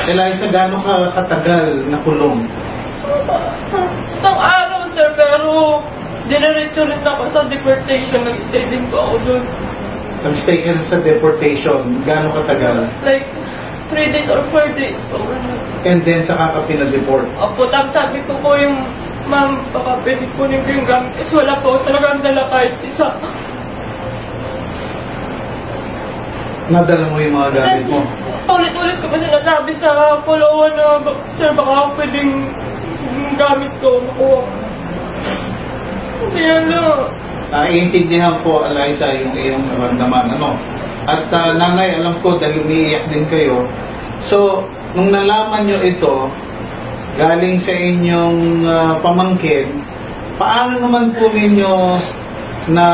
Eliza, gaano ka katagal nakulong? Sa isang araw, sir, pero diniretso rin ako sa deportation. Nag-stay din po ako doon. Nag-stay ka sa deportation. Gaano katagal? Like, 3 days or 4 days po. And then, saka ka pinadeport? Opo, tapos sabi ko po yung, ma'am, baka pwede kunin ko yung gamit. Kasi wala po talagang dala kahit isa. Nadala mo yung mga gamit mo? Paulit-ulit ko pa sinasabi sa Puloa na, sir, baka pwedeng yung gamit ko makuha. Hindi yan lang. Naiintindihan po, Eliza, yung iyong naramdaman. At nanay, alam ko, dahil umiiyak din kayo. So, nung nalaman nyo ito, galing sa inyong pamangkin, paano naman po ninyo na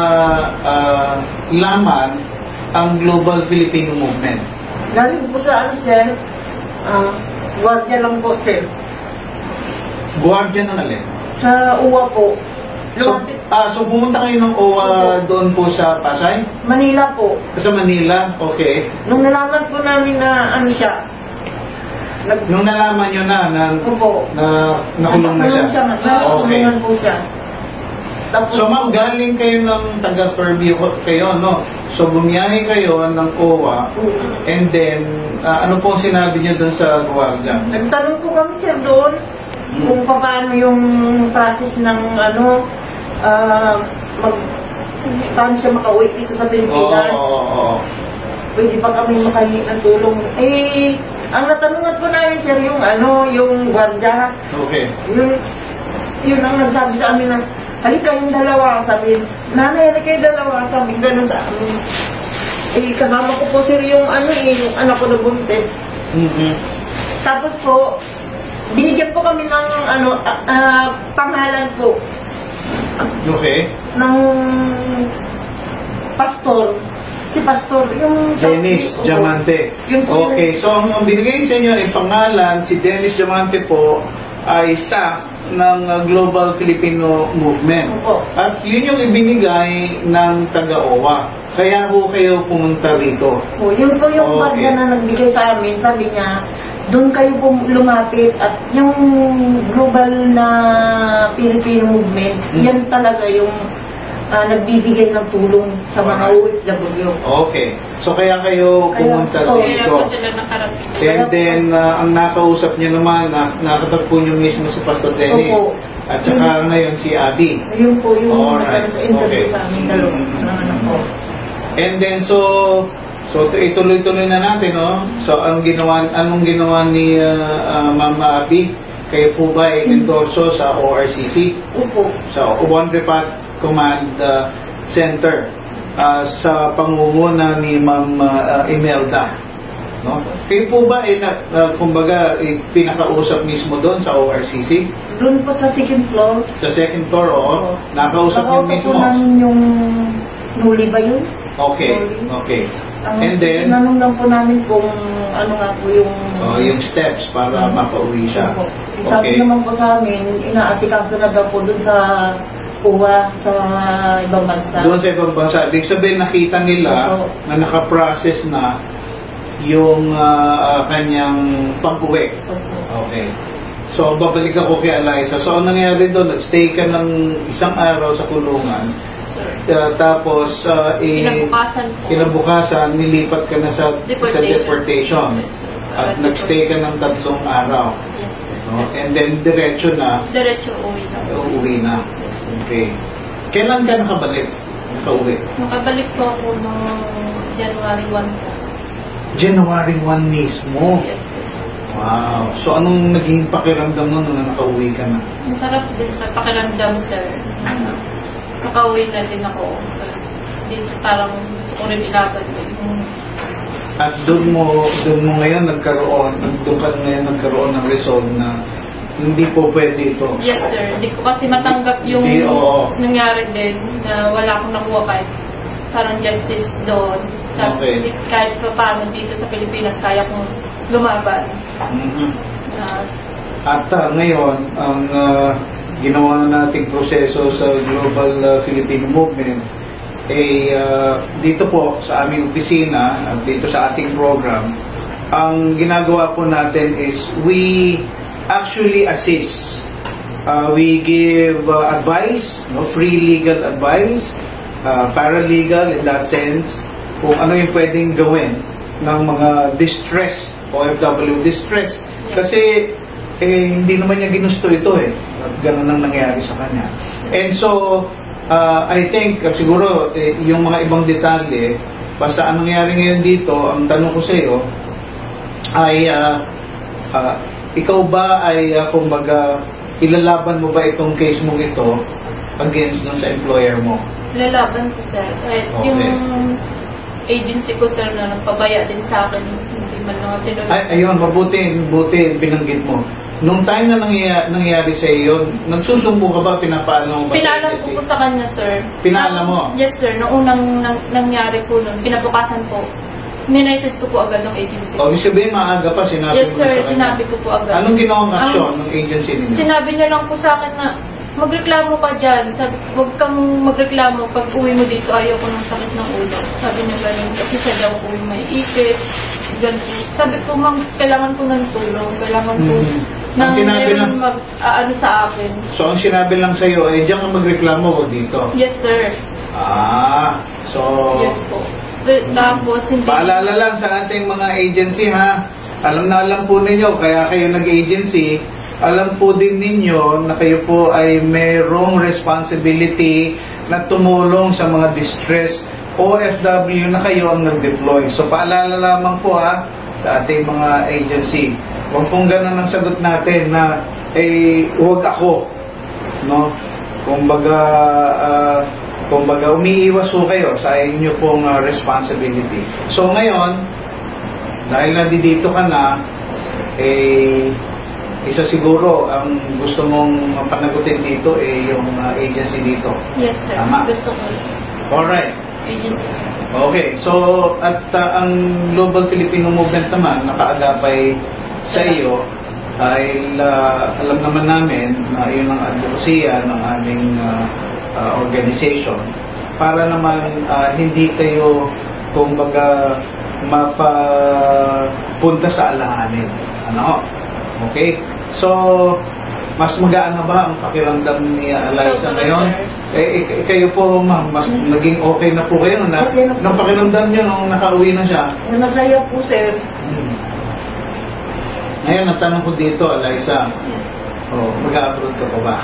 laman ang Global Filipino Movement? Galing po sa ano, sir, gwardiya lang po, sir. Guardian ng alin? Sa UWA po. So, so pumunta kayo ng OWA doon po sa Pasay? Manila po. Sa Manila? Okay. Nung nalaman po namin na ano siya, Nung nalaman nyo na Opo. nakulong na siya? Okay. Nakulungan po siya. Tapos, So ma'am, galing kayo ng taga Fairview kayo, no? So bumiyahe kayo ng OWA, and then, ano pong sinabi nyo doon sa Guardia? nagtanong po kami, sir, doon kung paano yung process ng ano, paano siya makauwi dito sa Pilipinas. Oo. Pwede pa kami makahingi ng tulong. Eh, ang natanungan po namin, sir, yung ano, yung gwardiya. Okay. Yun ang nagsabi sa amin na, halika yung dalawa. Sabi, nanay, halika yung dalawa. Sabi, gano'n sa amin. Eh, kasama ko po, sir, yung ano yung anak ko na buntis. Tapos po, binigyan po kami ng ano, pangalan po. Okay. Ng pastor. Si pastor, yung... Dennis Diamante. Okay, so ang binigay sa inyo ay pangalan, si Dennis Diamante po ay staff ng Global Filipino Movement. Opo. At yun yung ibinigay ng taga-OWA. Kaya po kayo pumunta rito. Yun po yung Okay. barya na nagbigay sa amin. Sabi niya, doon kayo po lumapit at yung global na Filipino movement, yan talaga yung nagbibigay ng tulong sa mga OFW. Okay. So kaya kayo pumunta Kaya dito. po sila nakarating. And then, ang nakausap niyo naman, nakatagpo niyo mismo si Pastor Dennis. Opo. At saka ngayon si Abby. Yun po yung Alright. sa interview Okay. sa amin. Dalawa ng anak ko. And then, so ituloy-tuloy na natin, no? So, anong ginawa ni Mama Abby? Kayo po ba ay endorso sa ORCC? Opo. Sa One Repat Command Center sa pangunguna ni Ma'am Imelda. No? Kayo po ba ay kumbaga pinakausap mismo doon sa ORCC? Doon po sa second floor. Sa second floor, oo. Nakausap niyo mismo? po namin yung nuli ba yun? Okay, okay. And then, tinanong lang po namin kung ano nga po yung... yung steps para mapauwi siya. Opo. Sabi naman po sa amin, inaasikaso na daw po doon sa kuha sa ibang bansa. Doon sa ibang bansa. Ibig sabihin, nakita nila Opo. na nakaprocess na yung kanyang pag-uwi. Opo. Okay. So, babalik ako kay Eliza. So, ang nangyari doon, nag-stay ka ng isang araw sa kulungan. Sir. Tapos, Kinabukasan po. kinabukasan, nilipat ka na sa deportation. Yes, sir. At nag-stay ka ng 3 araw. Yes, sir. No? And then, diretso na, Diretso uwi na. uuwi na. Okay. Kailan ka nakabalik? Nakauwi? Nakabalik po ako noong January 1 po. January 1 mismo. Yes, sir. Wow. So, anong naging pakiramdam mo nung nakauwi ka na? Masarap din sa pakiramdam, sir. Nakauwi na din ako. So, dito parang gusto ko rin ilaban yun. At doon mo ngayon nagkaroon ng resolve na hindi po pwede ito. Yes, sir. Hindi ko kasi matanggap yung Hindi, oo. nangyari din na wala akong nakuha kahit parang justice doon. Okay. Kahit pa paano dito sa Pilipinas, kaya kong lumaban. Mhm. Na At ngayon, ang ginawa nating proseso sa Global Filipino Movement ay dito po sa aming opisina at dito sa ating program, ang ginagawa po natin is we actually assist. We give advice, free legal advice, paralegal in that sense, kung ano yung pwedeng gawin ng mga distress, OFW distress. Kasi hindi naman niya ginusto ito at ganun ang nangyari sa kanya. And so, I think siguro yung mga ibang detalye, basta ang nangyari ngayon dito, ang tanong ko sa iyo ay ikaw ba ay kumbaga ilalaban mo ba itong case mong ito against dun sa employer mo? lalaban ko, sir. Kahit Okay. yung agency ko, sir, na nagpabaya din sa akin, hindi man lang tinuloy. Ayun, mabuti binanggit mo. nung time na nangyayari sa iyo, nagsusumbo ka ba? Pinapaalam mo ba Pinaalam sa ko agency? po sa kanya, sir. Pinaalam mo? Yes, sir. Noong unang nangyari po nun, kinabukasan po, minessage ko po agad ng agency. O, sabihin maaga pa, sinabi Yes, mo na sir. sa kanya. Sinabi ko po agad. Anong ginawang aksyon ng agency ninyo? Sinabi niya lang po sa akin na magreklamo ka dyan. Sabi, huwag kang magreklamo. Pag uwi mo dito, ayaw ko ng sakit ng ulo. Sabi niya ganun. Kasi siya daw uwi may ikit. Ganun. Sabi ko, ma'am, kailangan ko ng tulong. Kailangan ko Ang sinabi lang- ano sa akin. So, ang sinabi lang sa iyo, diyan ka magreklamo o dito? Yes, sir. So, Yes po. Tapos, hindi. paalala lang sa ating mga agency ha, alam na alam po ninyo, kaya kayo nag-agency, alam po din ninyo na kayo po ay mayroong responsibility na tumulong sa mga distress OFW na kayo ang nag-deploy. So paalala lamang po ha, sa ating mga agency. Huwag pong ganun ang sagot natin na, huwag ako. No? Kumbaga, umiiwas po kayo sa inyo pong responsibility. So ngayon, dahil nandito ka na, isa siguro ang gusto mong panagutin dito yung agency dito. Yes, sir. Tama. Gusto ko. Alright. Agency. Okay. So, at ang Global Filipino Movement naman, nakaagapay sa iyo, dahil alam naman namin na yun ang advokasya ng aming organization para naman hindi kayo kumbaga mapapunta sa alanganin. Ano? Okay? So, mas magaan na ba ang pakiramdam ni Eliza ngayon? Kayo po, ma'am, mas naging okay na po kayo na nung pakiramdam niyo nung nakauwi na siya? Masaya po, sir. Ngayon, ang tanong ko dito, Eliza, Yes. mag-a-upload ka pa ba?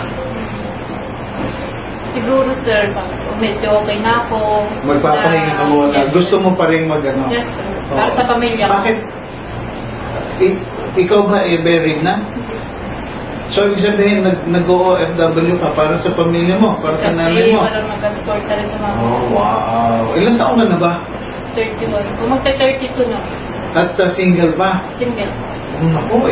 Siguro, sir, medyo okay na ako. Magpapahinga ka muna. Yes. Gusto mo pa rin mag-ano? Yes, sir. Para sa pamilya ko. Bakit? Ikaw ba married na? So, ibig sabihin, nag-OFW ka para sa pamilya mo, para sa nanay mo? Kasi walang nag-support na rin sa mga Wow! Ilang taon ka na ba? 31. Kung magta-32 na. At single pa? Single. Naku,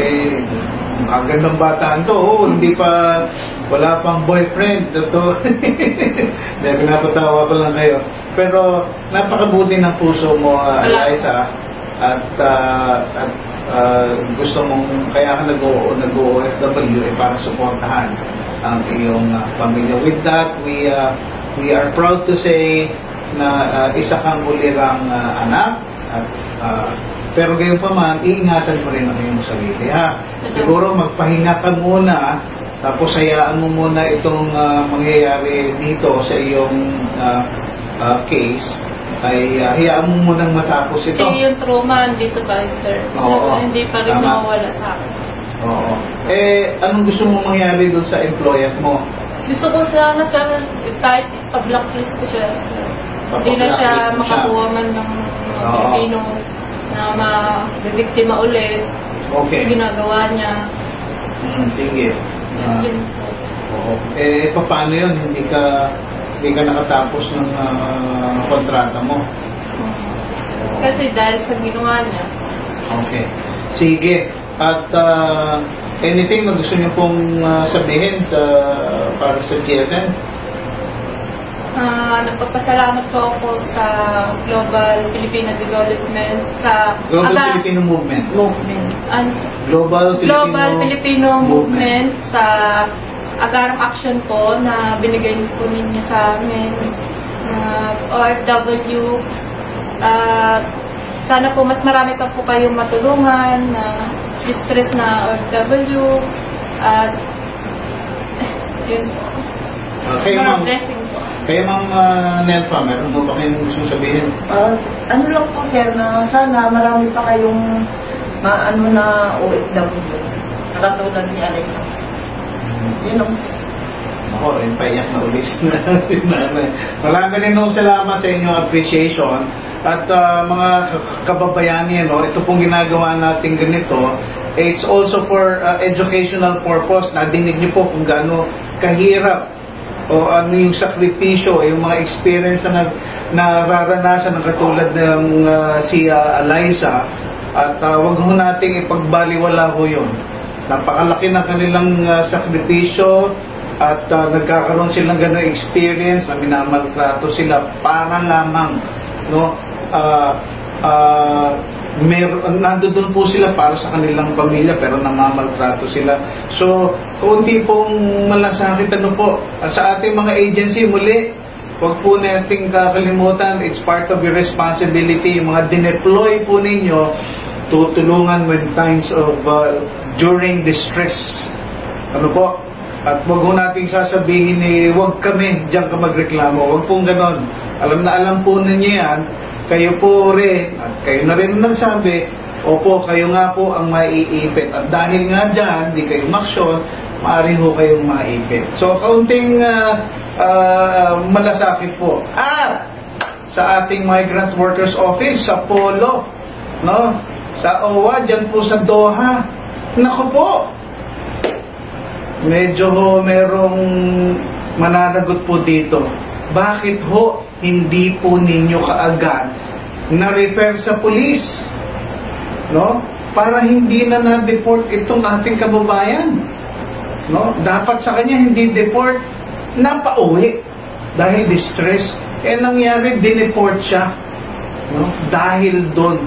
ang gandang bataan to. Hindi pa, wala pang boyfriend. Ito. Hindi, pinapatawa ko lang kayo. Pero, napakabuti ng puso mo, Eliza. At gusto mong, kaya ka nag-OFW para suportahan ang iyong pamilya. With that, we are proud to say na isa kang ulirang anak. At pero gayon pa man, iingatan mo rin ang iyong sarili, ha? Siguro magpahinga ka muna, tapos hayaan mo muna itong mangyayari dito sa iyong case, ay hayaan mo munang matapos ito. Kasi yung trauma, dito pa rin, sir. Oo. Hindi pa rin Tama. nawawala sa akin. Oo. Anong gusto mong mangyari doon sa employer mo? Gusto ko sana kahit pa-blacklist ko siya. Hindi na siya Pa-blacklist mo siya. makakuha man ng Oo. Pilipino na mabibiktima ulit. Okay. Ginagawa niya. Sige. Yun po. Oo. Paano yun? Hindi ka nakatapos ng kontrata mo? Kasi dahil sa ginawa niya. Okay. Sige. At anything na gusto niyo pong sabihin para sa GFN? Nagpapasalamat po ako sa Global Filipino Development, sa Filipino Movement. Global Global Filipino Movement sa agarang action po na binigay po ninyo sa amin OFW. Sana po mas marami pa po kayong matulungan na distress na OFW at yun po. Kayo, ma'am. Blessing po. Kayo, ma'am Nelfa, meron po ba kayong gusto sabihin? Ano lang po, sir, na sana marami pa kayong na OFW. Nakatulad ni Alexa. Yun lang. Ako, paiyak na ulis na. Marami rin nung salamat sa inyong appreciation. At mga kababayani, ito pong ginagawa natin ganito, it's also for educational purpose. Nadinig niyo po kung gaano kahirap o ano yung sakripisyo, yung mga experience na nararanasan ng katulad ng si Eliza. At wag ho nating ipagbaliwala ho yun. Napakalaki ng kanilang sakripisyo at nagkakaroon silang gano'ng experience na minamaltrato sila para lamang, no, nandoon po sila para sa kanilang pamilya pero namamaltrato sila. So, kaunti pong malasakit po sa ating mga agency. Muli, huwag po nating kakalimutan, it's part of your responsibility. Yung mga dineploy po ninyo, tutulungan when times of during distress. At wag po nating sasabihin wag kami diyan ka magreklamo. Wag pong ganon. Alam na alam po ninyo yan. Kayo po rin, at kayo na rin nagsabi, opo, kayo nga po ang maiipit. At dahil nga dyan, di kayo maksyon, maaari ho kayong maipit. So, kaunting malasakit po. At sa ating Migrant Workers Office, sa Polo, no? Sa OWA, dyan po sa Doha. Naku po! Medyo ho, merong mananagot po dito. Bakit ho hindi po ninyo kaagad na-refer sa police, no? Para hindi na na-deport itong ating kababayan, no? Dapat sa kanya hindi deport, napauwi dahil distress. Nangyari, dineport siya, no? Dahil doon.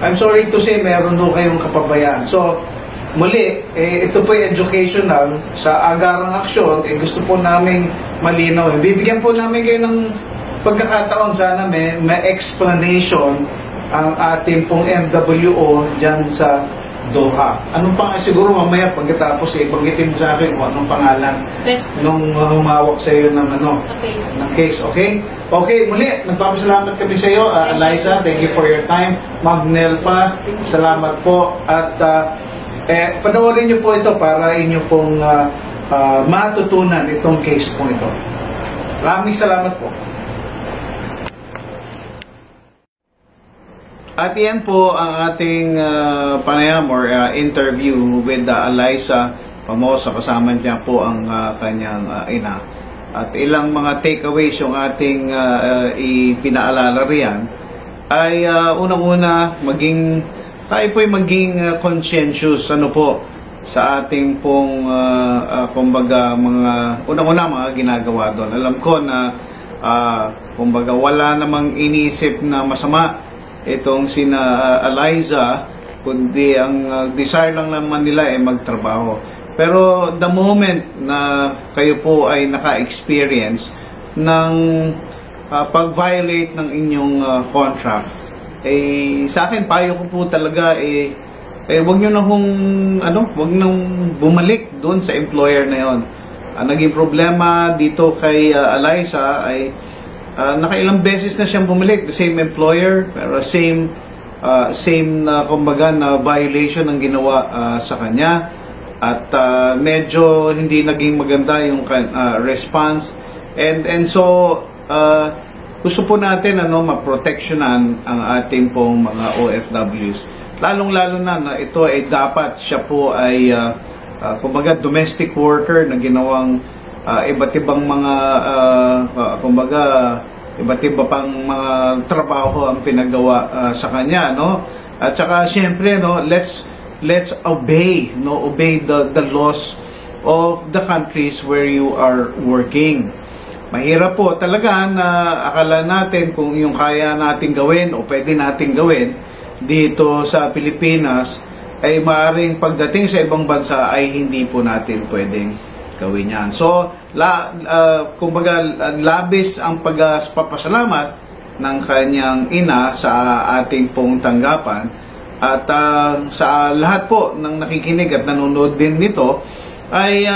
I'm sorry to say, meron ho kayong kapabayaan. So, muli, ito po yung educational. Sa agarang aksyon, gusto po namin malinaw. Bibigyan po namin kayo ng pagkakataon, sana may explanation ang ating pong MWO dyan sa Doha. Anong siguro mamaya pagkatapos banggitin mo sa akin kung anong pangalan nung humawak sa iyo ng case, okay? Okay, muli, nagpapasalamat kami sa iyo, Eliza, thank you for your time. Magnel pa, salamat po. At panoorin niyo po ito para inyo pong matutunan itong case po ito. Maraming salamat po. At yan po ang ating panayam or interview with Eliza Famosa. Kasama niya po ang kanyang ina. At ilang mga takeaways yung ating ipinaalala riyan ay unang-una, tayo po'y maging conscientious sa ating pong kumbaga unang-una mga ginagawa doon. Alam ko na kumbaga wala namang iniisip na masama itong sina Eliza, kundi ang desire lang naman nila magtrabaho. Pero the moment na kayo po ay naka-experience ng pag-violate ng inyong contract, sa akin payo ko po talaga wag nyo na wag nang bumalik doon sa employer na yon. Naging problema dito kay Eliza ay nakailang beses na siyang bumalik, the same employer, pero same kumbaga na violation ang ginawa sa kanya. At medyo hindi naging maganda yung response. And so gusto po natin maproteksyonan ang ating pong mga OFWs. Lalong-lalo na ito ay dapat siya po ay kumbaga domestic worker na ginawang iba't ibang mga kumbaga iba't iba pang mga trabaho ang pinagawa sa kanya, no? At saka syempre, let's obey the laws of the countries where you are working. Mahirap po talaga na akala natin kung yung kaya nating gawin o pwede nating gawin dito sa Pilipinas ay maaaring pagdating sa ibang bansa ay hindi po natin pwedeng gawin yan. So, kumbaga, labis ang pagpapasalamat ng kanyang ina sa ating pong tanggapan. At sa lahat po ng nakikinig at nanonood din nito, ay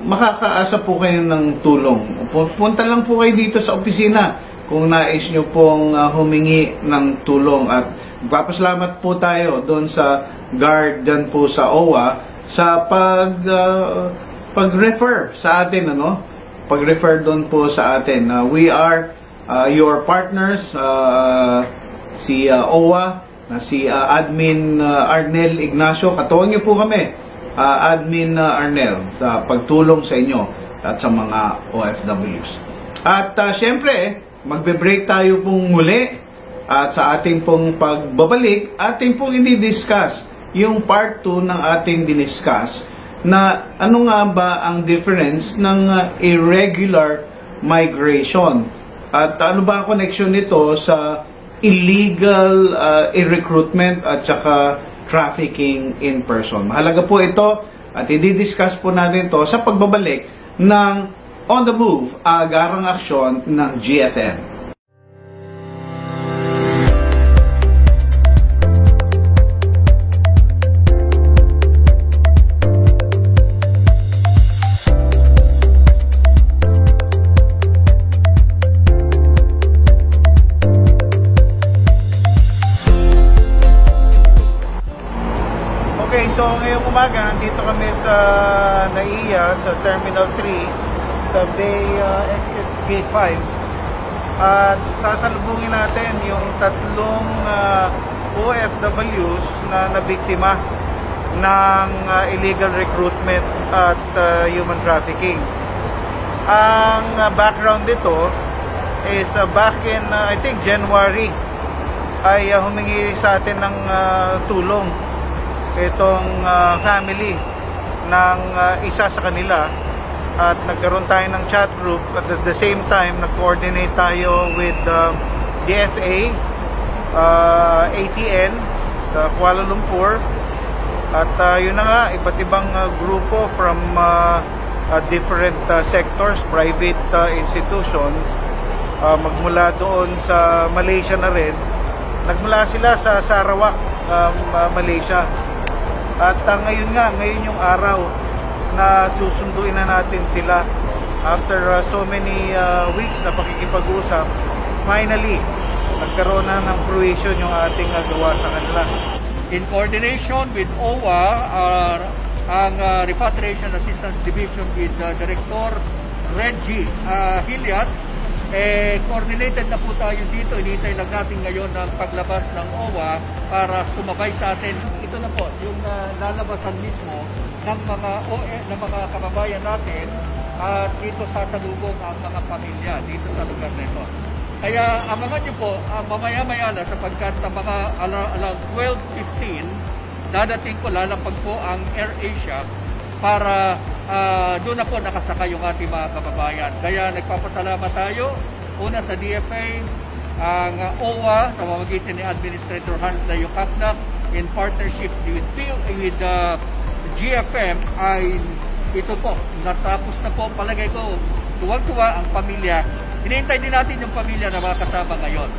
makakaasa po kayo ng tulong. Punta lang po kayo dito sa opisina kung nais nyo pong humingi ng tulong. At magpapasalamat po tayo doon sa guard dyan po sa OWA sa pag-refer sa atin, pag-refer doon po sa atin. We are your partners, si OWA, si Admin Arnel Ignacio. Katuwang niyo po kami, Admin Arnel, sa pagtulong sa inyo at sa mga OFWs. At syempre, magbe-break tayo pong muli at sa ating pong pagbabalik, ating pong i-discuss yung part 2 ng ating diniscuss na ano nga ba ang difference ng irregular migration at ano ba ang connection nito sa illegal recruitment at saka trafficking in person. Mahalaga po ito at i-discuss po natin ito sa pagbabalik ng On the Move, agarang aksyon ng GFN. Okay, so ngayong umaga, nandito kami sa NAIA, sa Terminal 3, sa Bay Exit Gate 5. At sasalubungin natin yung tatlong OFWs na nabiktima ng illegal recruitment at human trafficking. Ang background dito is back in, I think, January, ay humingi sa atin ng tulong itong family ng isa sa kanila at nagkaroon tayo ng chat group at at the same time nag-coordinate tayo with DFA, ATN sa Kuala Lumpur at yun na nga, iba't ibang grupo from different sectors, private institutions, magmula doon sa Malaysia na rin. Nagmula sila sa Sarawak, Malaysia. At ngayon yung araw na susunduin na natin sila after so many weeks na pakikipag-usap. Finally, nagkaroon na ng fruition yung ating gawa sa kanila. In coordination with OWA, ang Repatriation Assistance Division with Director Reggie Hilias, coordinated na po tayo dito. Inihintay lang natin ngayon ang paglabas ng OWA para sumabay sa atin. Ito na po, yung lalabasan mismo ng mga kababayan natin at dito sasalubong ang mga pamilya dito sa lugar na ito. Kaya abangan nyo po, mamaya-maya na sapagkat mga alang 12:15, dadating po, lalampag po ang AirAsia para doon na po nakasakay yung ating mga kababayan. Kaya nagpapasalamat tayo, una sa DFA, ang OWA sa pamamagitan ni Administrator Hans Dayo Kaknak in partnership with GFM ay ito po, natapos na po, palagay ko, tuwag-tuwa ang pamilya. Hinihintay din natin yung pamilya na makasama ngayon.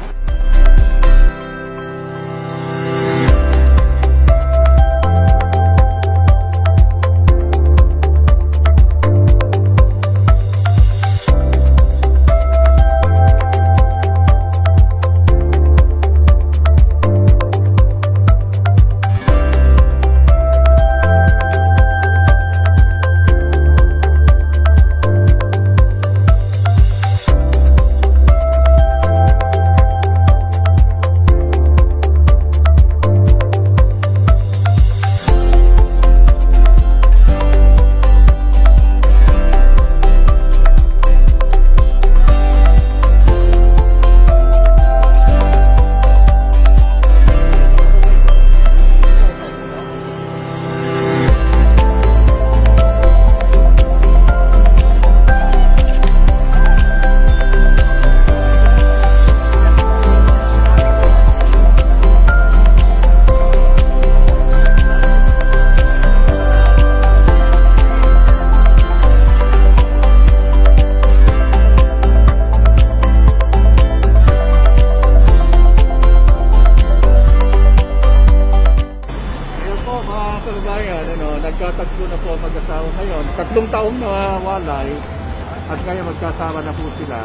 Nagkatagpo na po mag-asawa ngayon. 3 taong na walay at ngayon magkasama na po sila.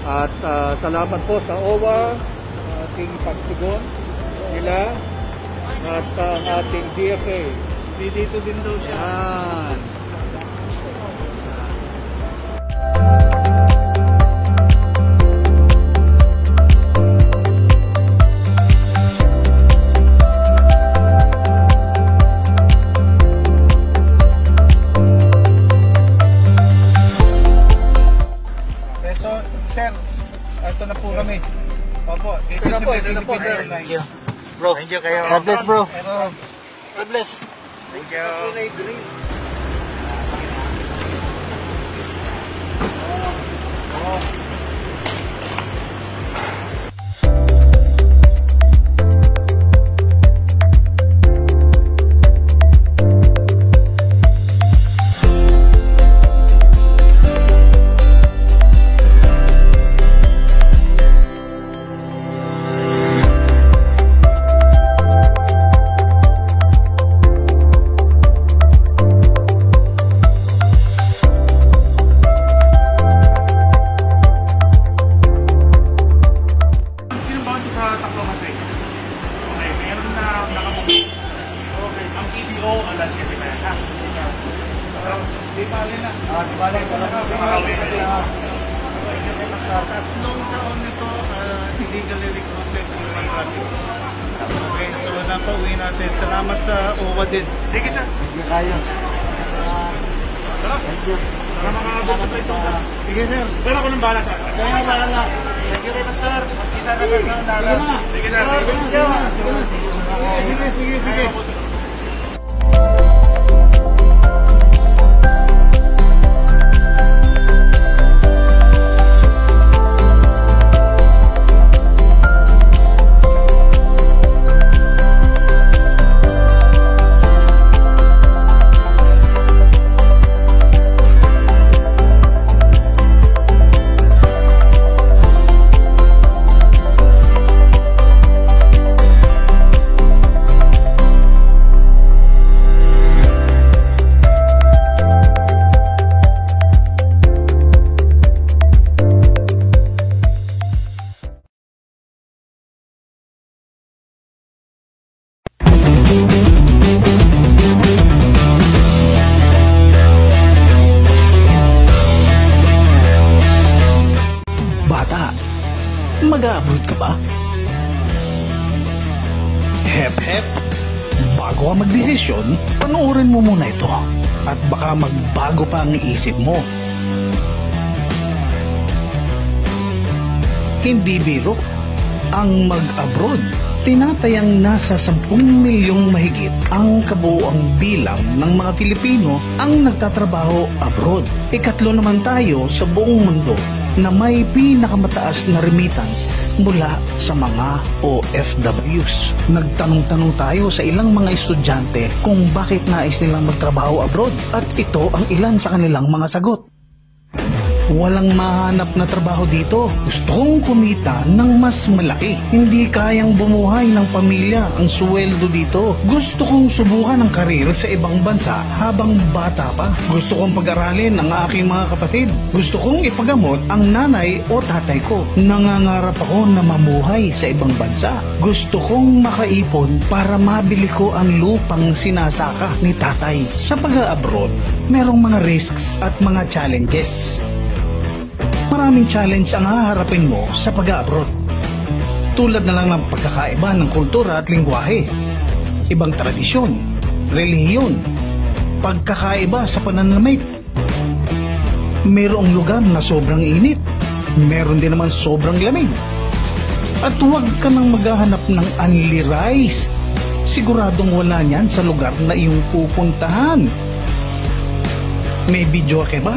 At salamat po sa OWA, ating pagtugon nila at ang ating DFA. Dito din daw siya. Yan. Sir, ito na po kami. Opo, dito na po, sir. Thank you. Bro, thank you kayo. God bless, bro. God bless. Thank you. Tatlong taon nito, illegally recruited human trafficking. Okay, so napauwi natin. Salamat sa OWA din. Sige, sir. Hindi kaya. Thank you. Sige, sir. Pero ako nang bahala, sir. Kaya bahala. Thank you, Pastor. Kita na ba sa dalan? Sige, sir. Sige. Mag-a-abroad ka ba? Hep. Bago ka magdesisyon, panoorin mo muna ito at baka magbago pa ang isip mo. Hindi biro. Ang mag-abroad, tinatayang nasa 10 milyong mahigit ang kabuuang bilang ng mga Filipino ang nagtatrabaho abroad. Ikatlo naman tayo sa buong mundo na may pinakamataas na remittance mula sa mga OFWs. Nagtanong-tanong tayo sa ilang mga estudyante kung bakit nais nilang magtrabaho abroad at ito ang ilan sa kanilang mga sagot. Walang mahanap na trabaho dito. Gusto kong kumita ng mas malaki. Hindi kayang bumuhay ng pamilya ang sweldo dito. Gusto kong subukan ang karir sa ibang bansa habang bata pa. Gusto kong pag-aralin ang aking mga kapatid. Gusto kong ipagamot ang nanay o tatay ko. Nangangarap ako na mamuhay sa ibang bansa. Gusto kong makaipon para mabili ko ang lupang sinasaka ni tatay. Sa pag-abroad, merong mga risks at mga challenges. Maraming challenge ang haharapin mo sa pag-abroad. Tulad na lang ng pagkakaiba ng kultura at lingwahe, ibang tradisyon, relihiyon, pagkakaiba sa pananamit. Mayroong lugar na sobrang init, meron din naman sobrang lamig. At huwag ka nang maghahanap ng only rice. Siguradong wala niyan sa lugar na iyong pupuntahan. May video ka ba?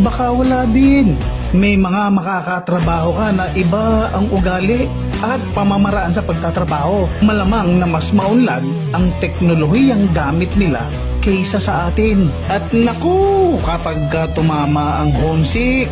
Baka wala din. May mga makakatrabaho ka na iba ang ugali at pamamaraan sa pagtatrabaho. Malamang na mas maunlad ang teknolohiyang gamit nila kaysa sa atin. At naku, kapag tumama ang homesick,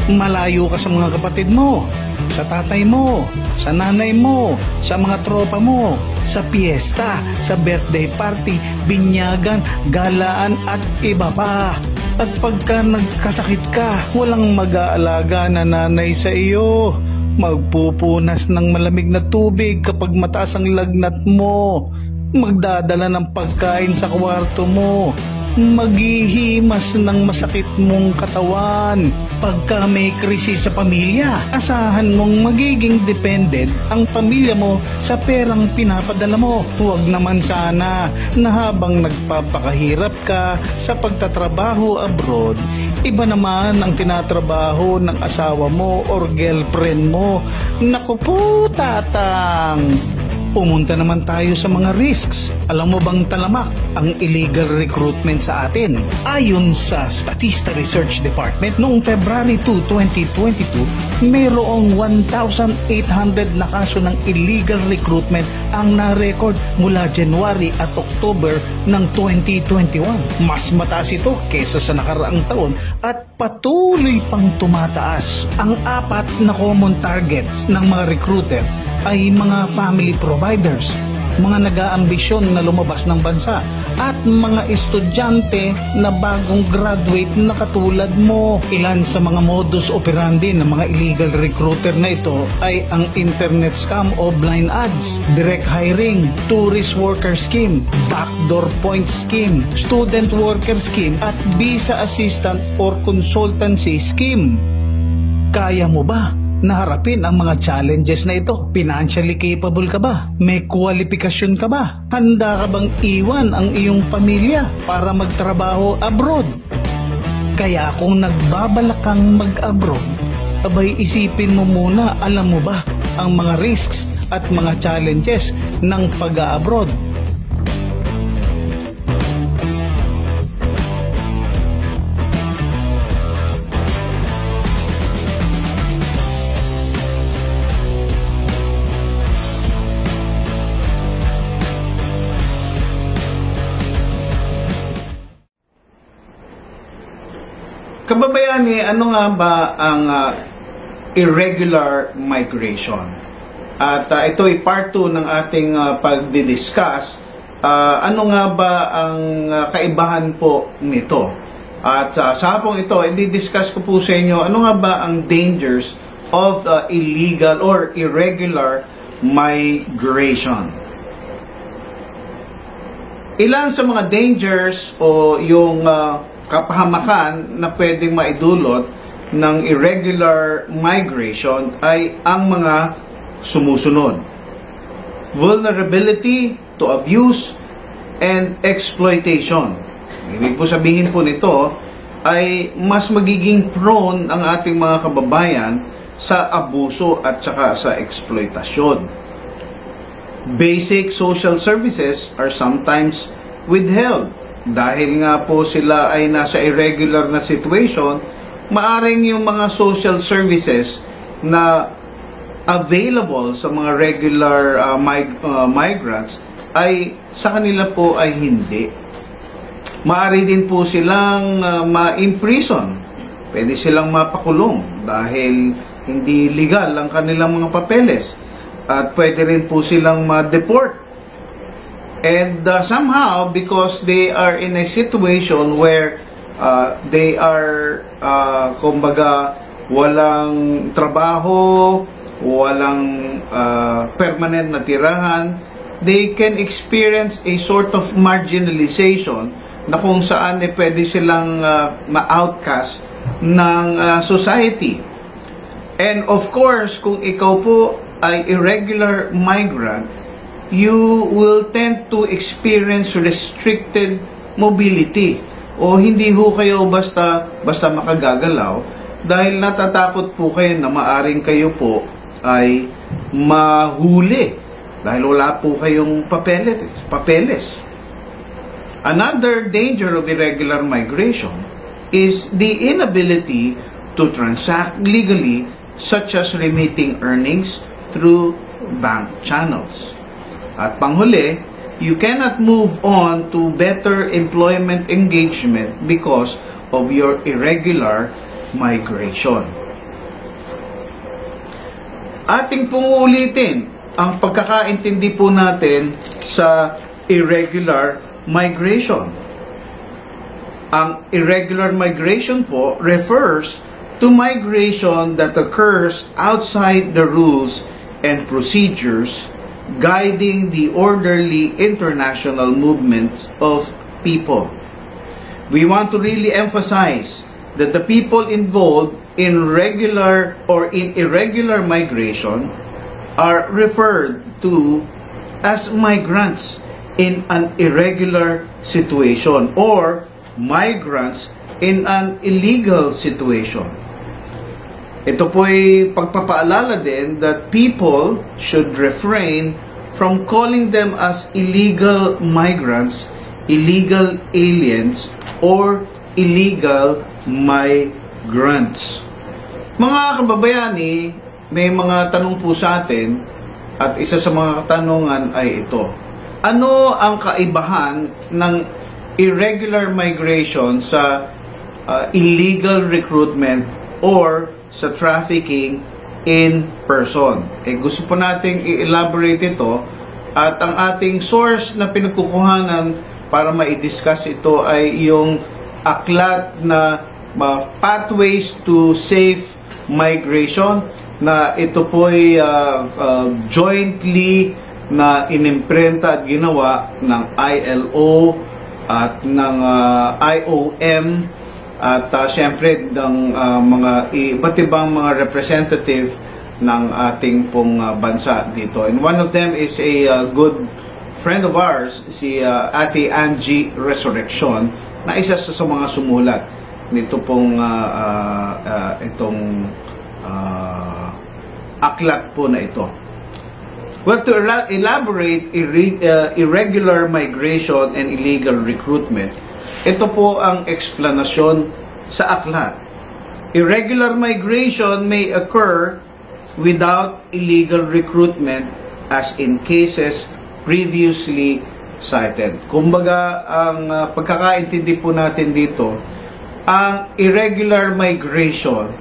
malayo ka sa mga kapatid mo, sa tatay mo, sa nanay mo, sa mga tropa mo, sa piyesta, sa birthday party, binyagan, galaan at iba pa. At pagka nagkasakit ka, walang mag-aalaga na nanay sa iyo. Magpupunas ng malamig na tubig kapag mataas ang lagnat mo. Magdadala ng pagkain sa kwarto mo. Maghihimas ng masakit mong katawan. Pagka may krisis sa pamilya, asahan mong magiging dependent ang pamilya mo sa perang pinapadala mo. Huwag naman sana na habang nagpapakahirap ka sa pagtatrabaho abroad, iba naman ang tinatrabaho ng asawa mo or girlfriend mo. Naku po, tatang, Pumunta naman tayo sa mga risks. Alam mo bang talamak ang illegal recruitment sa atin? Ayon sa Statista Research Department, noong February 2, 2022, mayroong 1,800 na kaso ng illegal recruitment ang na-record mula January at October ng 2021. Mas mataas ito kesa sa nakaraang taon at patuloy pang tumataas. Ang apat na common targets ng mga recruiter ay mga family providers, mga nag-aambisyon na lumabas ng bansa, at mga estudyante na bagong graduate na katulad mo. Ilan sa mga modus operandi ng mga illegal recruiter na ito ay ang internet scam o blind ads, direct hiring, tourist worker scheme, backdoor point scheme, student worker scheme, at visa assistant or consultancy scheme. Kaya mo ba na harapin ang mga challenges na ito? Financially capable ka ba? May kwalifikasyon ka ba? Handa ka bang iwan ang iyong pamilya para magtrabaho abroad? Kaya kung nagbabalak kang mag-abroad, abay isipin mo muna, alam mo ba ang mga risks at mga challenges ng pag-abroad? Kababayani, ano nga ba ang irregular migration? At ito ay part 2 ng ating pagdidiscuss. Ano nga ba ang kaibahan po nito? At sa hapong ito, i-discuss ko po sa inyo ano nga ba ang dangers of illegal or irregular migration. Ilan sa mga dangers o yung kapahamakan na pwedeng maidulot ng irregular migration ay ang mga sumusunod: vulnerability to abuse and exploitation. Ibig po sabihin po nito ay mas magiging prone ang ating mga kababayan sa abuso at saka sa exploitasyon. Basic social services are sometimes withheld. Dahil nga po sila ay nasa irregular na situation, maaring yung mga social services na available sa mga regular migrants ay sa kanila po ay hindi. Maari din po silang ma-imprison. Pwede silang mapakulong dahil hindi legal ang kanilang mga papeles. At pwede rin po silang ma-deport. And somehow, because they are in a situation where they are, kumbaga, walang trabaho, walang permanent na tirahan, they can experience a sort of marginalization na kung saan pwede silang ma-outcast ng society. And of course, kung ikaw po ay irregular migrant, you will tend to experience restricted mobility. O hindi ho kayo basta makagagalaw dahil natatakot po kayo na maaring kayo po ay mahuli dahil wala po kayong papeles. Another danger of irregular migration is the inability to transact legally, such as remitting earnings through bank channels. At panghuli, you cannot move on to better employment engagement because of your irregular migration. Ating pong ulitin ang pagkakaintindi po natin sa irregular migration. Ang irregular migration po refers to migration that occurs outside the rules and procedures guiding the orderly international movements of people. We want to really emphasize that the people involved in regular or in irregular migration are referred to as migrants in an irregular situation or migrants in an illegal situation. Ito po'y pagpapaalala din that people should refrain from calling them as illegal migrants, illegal aliens, or illegal migrants. Mga kababayani, may mga tanong po sa atin at isa sa mga katanungan ay ito. Ano ang kaibahan ng irregular migration sa illegal recruitment or sa trafficking in person? Gusto po nating i-elaborate ito at ang ating source na pinagkukuhanan para ma-discuss ito ay yung aklat na Pathways to Safe Migration, na ito po ay jointly na inimprenta at ginawa ng ILO at ng IOM at syempre ng mga iba't ibang mga representative ng ating pong bansa dito. And one of them is a good friend of ours, si Ate Angie Resurrection, na isa sa mga sumulat nito pong itong aklat po na ito. Well, to elaborate irregular migration and illegal recruitment, ito po ang eksplanasyon sa aklat. Irregular migration may occur without illegal recruitment as in cases previously cited. Kumbaga, ang pagkakaintindi po natin dito, ang irregular migration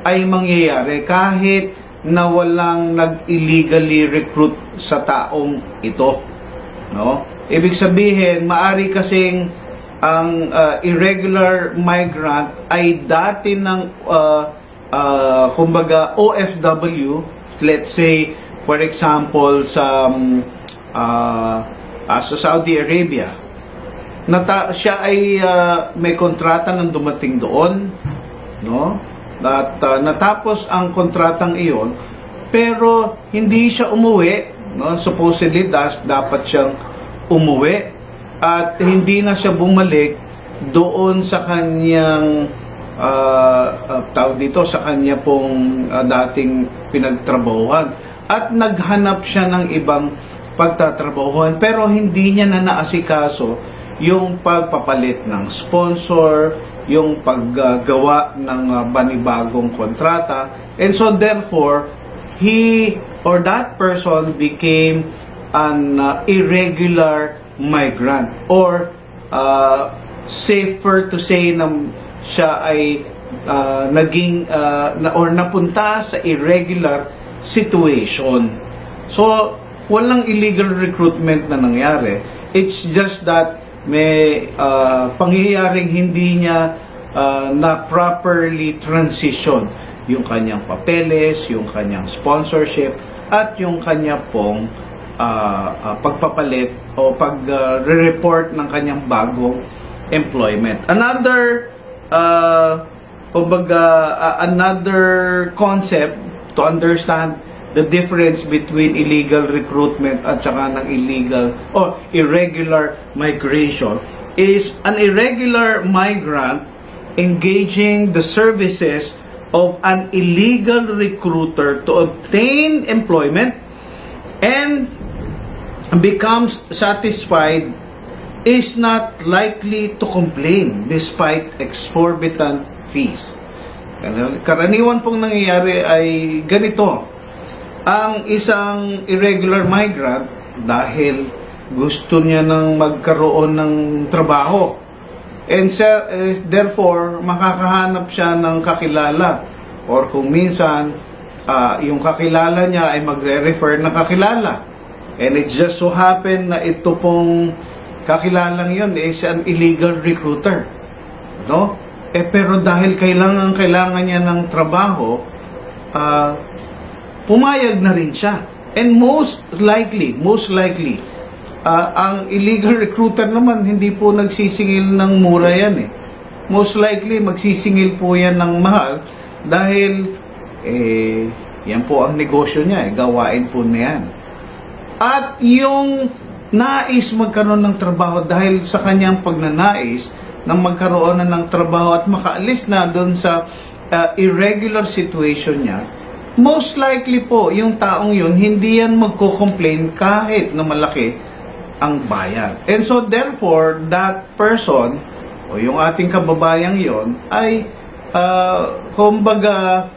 ay mangyayari kahit na walang nag-illegally recruit sa taong ito. No? Ibig sabihin, maari kasing ang irregular migrant ay dati ng kumbaga OFW, let's say for example sa Saudi Arabia, siya ay may kontrata nang dumating doon, no? At natapos ang kontratang iyon, pero hindi siya umuwi, no? Supposedly dapat siyang umuwi at hindi na siya bumalik doon sa kanyang tawag dito, sa kanya pong dating pinagtrabahuhan, at naghanap siya ng ibang pagtatrabahuhan, pero hindi niya na naasikaso yung pagpapalit ng sponsor, yung paggawa ng panibagong kontrata, and so therefore he or that person became an irregular migrant, or safer to say na siya ay naging or napunta sa irregular situation. So walang illegal recruitment na nangyari, it's just that may pangyayaring hindi niya na properly transition yung kanyang papeles, yung kanyang sponsorship, at yung kanya pong pagpapalit o pag-report ng kanyang bagong employment. Another another concept to understand the difference between illegal recruitment at saka ng illegal or irregular migration is an irregular migrant engaging the services of an illegal recruiter to obtain employment and becomes satisfied is not likely to complain despite exorbitant fees. Karaniwan pong nangyayari ay ganito. Ang isang irregular migrant, dahil gusto niya nang magkaroon ng trabaho, and therefore makakahanap siya ng kakilala, or kung minsan yung kakilala niya ay magre-refer na kakilala, and it just so happen na ito pong kakilalang yun is an illegal recruiter, no? Pero dahil kailangan niya ng trabaho, pumayag na rin siya. And most likely, ang illegal recruiter naman, hindi po nagsisingil ng mura yan eh. Most likely, magsisingil po yan ng mahal dahil, yan po ang negosyo niya, gawain po niyan. At yung nais magkaroon ng trabaho dahil sa kanyang pagnanais ng magkaroon na ng trabaho at makaalis na doon sa irregular situation niya, most likely po, yung taong yun, hindi yan magko-complain kahit na malaki ang bayad. And so therefore, that person, o yung ating kababayang yon ay, kumbaga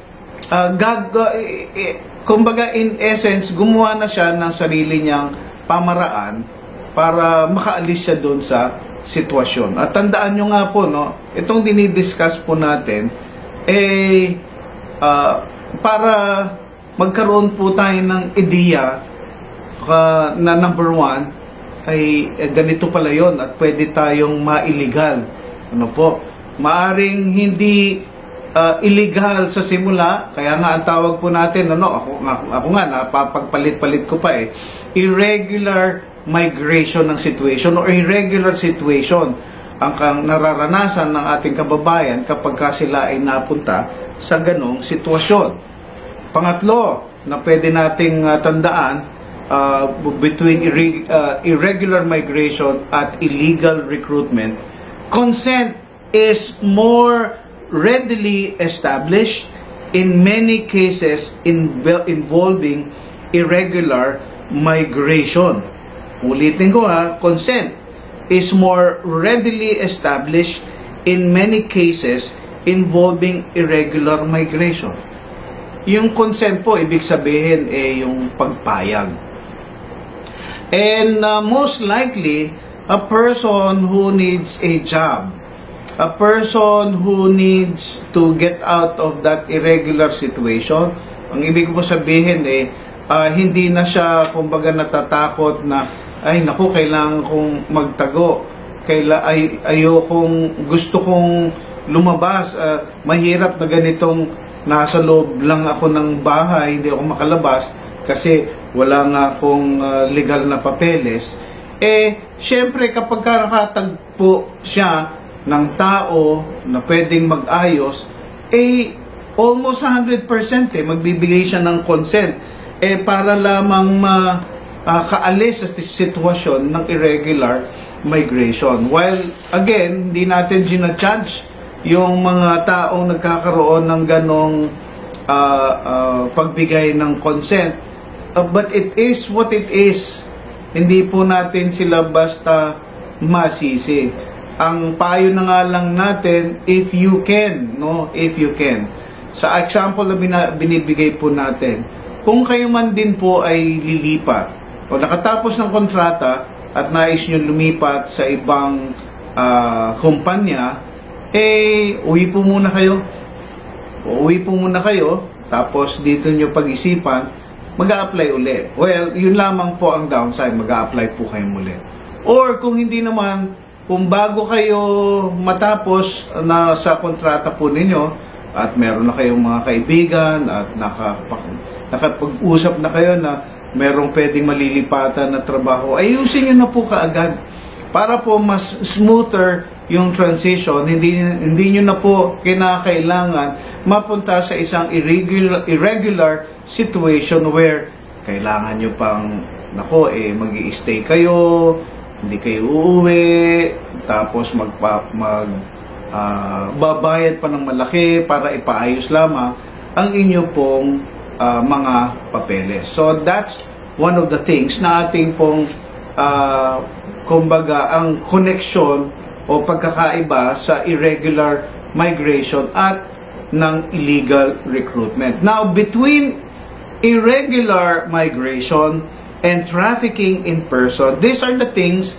in essence, gumawa na siya ng sarili niyang pamaraan para makaalis siya doon sa sitwasyon. At tandaan nyo nga po, no, itong dinidiscuss po natin, para magkaroon po tayo ng ideya na number one, ay ganito pala yon at pwede tayong ma-illegal. Ano po? Maaring hindi illegal sa simula, kaya nga ang tawag po natin, ako nga, napapagpalit-palit ko pa irregular migration ng situation o irregular situation ang nararanasan ng ating kababayan kapag sila ay napunta sa ganong sitwasyon. Pangatlo, na pwede nating tandaan, between irregular migration at illegal recruitment, consent is more readily established in many cases involving irregular migration. Ulitin ko consent is more readily established in many cases involving irregular migration. Yung consent po, ibig sabihin yung pagpayag. And most likely, a person who needs a job, a person who needs to get out of that irregular situation, ang ibig po sabihin hindi na siya kumbaga natatakot na, ay naku, kailangan kong magtago, gusto kong lumabas, mahirap na ganitong nasa loob lang ako ng bahay, hindi ako makalabas kasi wala nga akong legal na papeles. Syempre kapag nakatagpo siya ng tao na pwedeng mag-ayos, almost 100% magbibigay siya ng consent para lamang kaalis sa sitwasyon ng irregular migration. While again, hindi natin gina-judge yung mga taong nagkakaroon ng ganong pagbigay ng consent, but it is what it is. Hindi po natin sila basta masisi. Ang payo na nga lang natin, if you can. Sa example na binibigay po natin, kung kayo man din po ay lilipat o nakatapos ng kontrata at nais nyo lumipat sa ibang kumpanya, uwi po muna kayo. Tapos dito nyo pag-isipan, mag-a-apply ulit. Well, yun lamang po ang downside, mag-a-apply po kayo ulit. Or kung hindi naman, kung bago kayo matapos na sa kontrata po ninyo at meron na kayong mga kaibigan at nakapag-usap na kayo na merong pwedeng malilipatan na trabaho, ayusin nyo na po kaagad para po mas smoother yung transition. Hindi nyo na po kinakailangan mapunta sa isang irregular situation where kailangan nyo pang mag-i-stay kayo, hindi kayo uuwi, tapos babayad pa ng malaki para ipaayos lamang ang inyo pong mga papeles. So that's one of the things na ating pong kumbaga ang connection o pagkakaiba sa irregular migration at ng illegal recruitment. Now, between irregular migration and trafficking in person, these are the things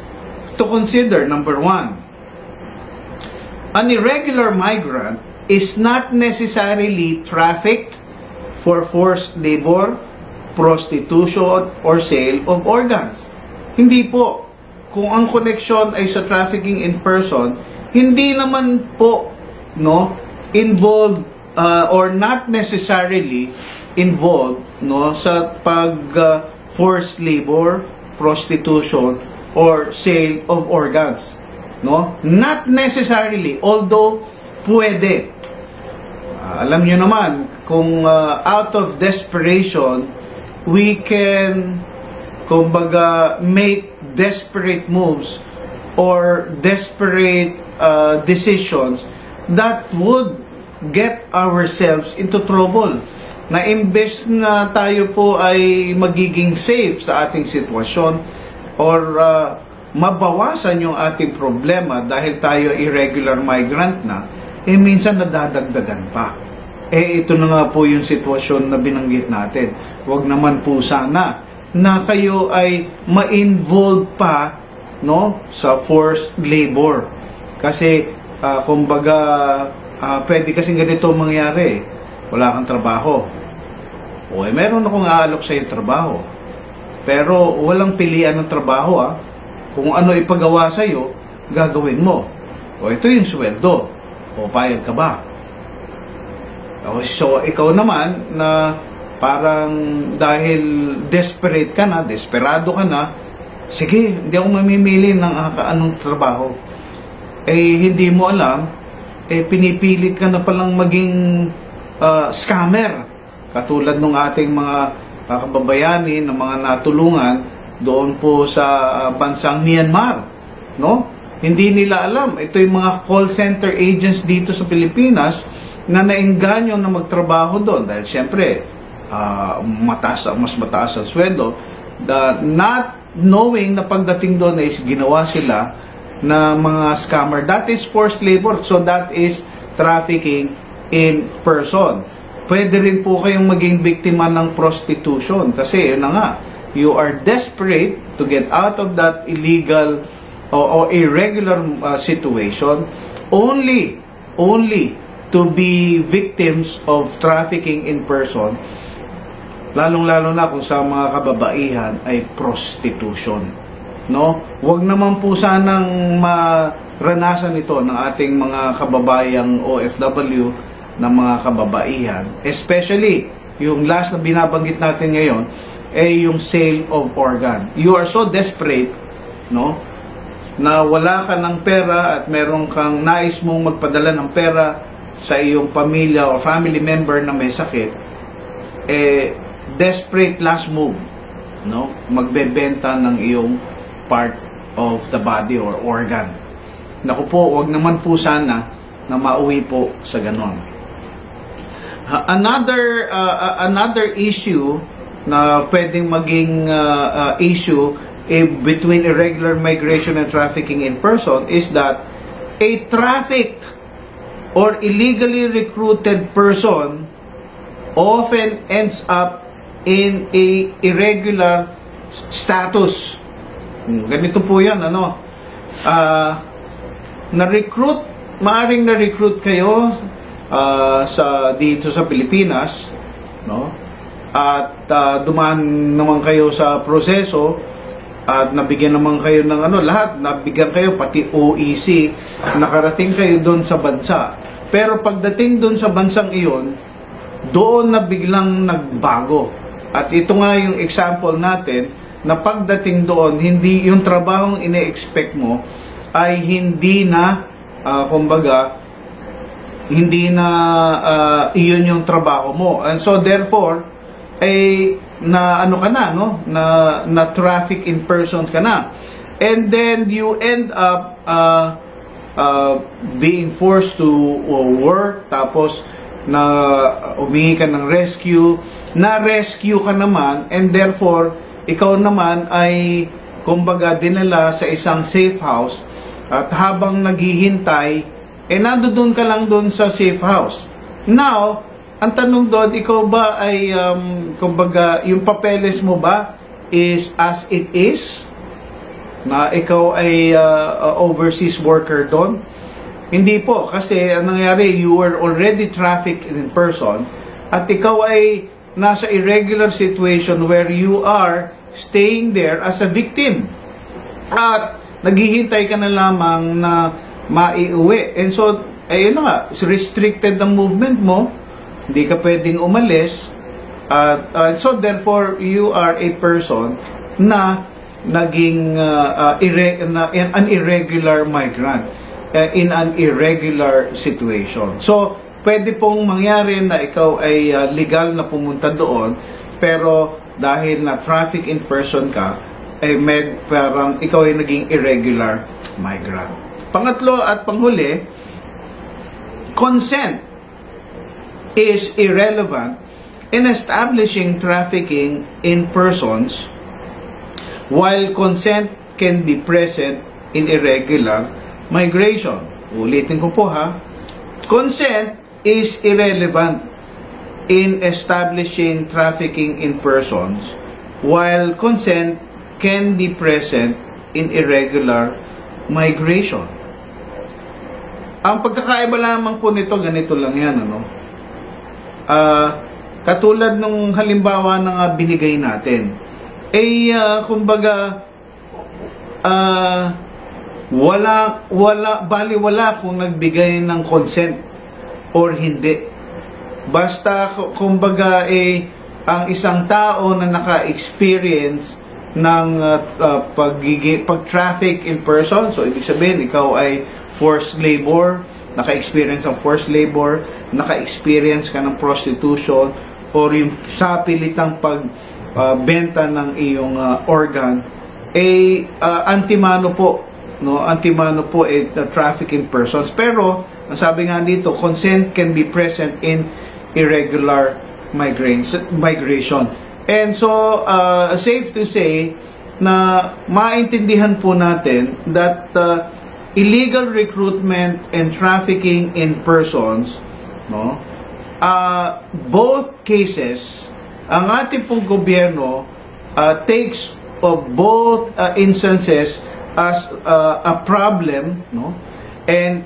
to consider. Number one, an irregular migrant is not necessarily trafficked for forced labor, prostitution, or sale of organs. Hindi po. Kung ang connection ay sa trafficking in person, hindi naman po involved or not necessarily involved sa forced labor, prostitution, or sale of organs. Not necessarily, although pwede. Alam nyo naman, kung out of desperation, we can kumbaga make desperate moves or desperate decisions that would get ourselves into trouble. na imbes na tayo po ay magiging safe sa ating sitwasyon or mabawasan yung ating problema dahil tayo irregular migrant na, minsan nadadagdagan pa. Ito na nga po yung sitwasyon na binanggit natin. Huwag naman po sana na kayo ay ma-involve pa, no, sa forced labor. Kasi, kumbaga, pwede kasing ganito mangyari. Wala kang trabaho. Meron akong aalok sa yung trabaho. Pero walang pilian ng trabaho, Kung ano ipagawa sa'yo, gagawin mo. Ito yung sweldo. Payag ka ba? So, ikaw naman na parang dahil desperate ka na, desperado ka na, sige, hindi ako mamimili ng anong trabaho. Hindi mo alam, pinipilit ka na palang maging scammer. Katulad ng ating mga kababayani na mga natulungan doon po sa bansang Myanmar, no? Hindi nila alam. Ito yung mga call center agents dito sa Pilipinas na naengganyo na magtrabaho doon dahil syempre mas mataas ang sweldo, not knowing na pagdating doon ay ginawa sila na mga scammer. That is forced labor, so that is trafficking in person. Pwede rin po kayong maging biktima ng prostitution kasi yun na nga, you are desperate to get out of that illegal or irregular situation only to be victims of trafficking in person, lalong-lalo na kung sa mga kababaihan ay prostitution, no? Huwag naman po sanang maranasan ito ng ating mga kababayang OFW na mga kababaihan, especially yung last na binabanggit natin ngayon yung sale of organ. You are so desperate, no, na wala ka ng pera at meron kang nais mong magpadala ng pera sa iyong pamilya o family member na may sakit, desperate last move, no, magbebenta ng iyong part of the body or organ. Naku po, wag naman po sana na mauwi po sa ganon. Another issue na pwedeng maging issue between irregular migration and trafficking in person is that a trafficked or illegally recruited person often ends up in a irregular status. Ganito po yan, maaring na-recruit kayo dito sa Pilipinas, no? At dumaan naman kayo sa proseso at nabigyan naman kayo ng lahat, nabigyan kayo pati OEC, nakarating kayo doon sa bansa. Pero pagdating doon sa bansang iyon, doon na biglang nagbago. At ito nga yung example natin na pagdating doon, hindi yung trabahong ine-expect mo ay hindi na hindi na iyon yung trabaho mo. And so therefore, na traffic in person ka na. And then you end up being forced to work, tapos na umingi ka ng rescue, na-rescue ka naman, and therefore ikaw naman ay dinala sa isang safe house, at habang naghihintay, nandoon ka lang doon sa safe house. Now, ang tanong doon, ikaw ba ay, yung papeles mo ba is as it is? Na ikaw ay overseas worker doon? Hindi po, kasi ang nangyari, you were already trafficked in person at ikaw ay nasa irregular situation where you are staying there as a victim. At naghihintay ka na lamang na maiuwi. And so, ayun na nga, restricted ang movement mo, hindi ka pwedeng umalis, so therefore you are a person na naging an irregular migrant in an irregular situation. So pwede pong mangyari na ikaw ay legal na pumunta doon, pero dahil na traffic in person ka, parang ikaw ay naging irregular migrant. Pangatlo at panghuli, consent is irrelevant in establishing trafficking in persons while consent can be present in irregular migration. Ulitin ko po ha. Consent is irrelevant in establishing trafficking in persons while consent can be present in irregular migration. Ang pagkakaiba lamang po nito, ganito lang yan, ano? Katulad nung halimbawa na binigay natin, kumbaga, wala kung nagbigay ng consent or hindi. Basta, kumbaga, ang isang tao na naka-experience ng pag-traffic in person, so ibig sabihin, ikaw ay forced labor, naka-experience ng forced labor, naka-experience ka ng prostitution, or yung sapilitang pagbenta ng iyong organ, antimano po, no? Antimano po trafficking persons. Pero, ang sabi nga dito, consent can be present in irregular migration. And so, safe to say na maintindihan po natin that illegal recruitment and trafficking in persons, no? Both cases, ang ating pong gobyerno takes of both instances as a problem, no? And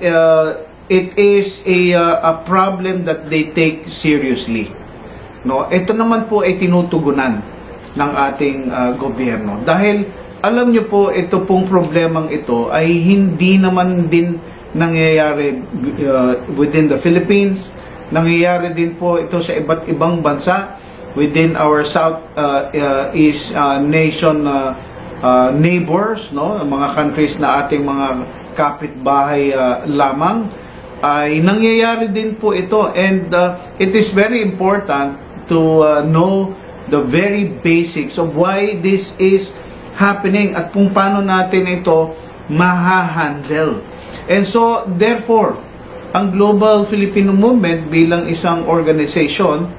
it is a problem that they take seriously. No, ito naman po ay tinutugunan ng ating gobyerno. Dahil alam nyo po, ito pong problemang ito ay hindi naman din nangyayari within the Philippines. Nangyayari din po ito sa iba't ibang bansa within our Southeast nation neighbors, no? Mga countries na ating mga kapitbahay lamang, ay nangyayari din po ito. And it is very important to know the very basics of why this is happening at kung paano natin ito mahahandle. And so, therefore, ang Global Filipino Movement bilang isang organization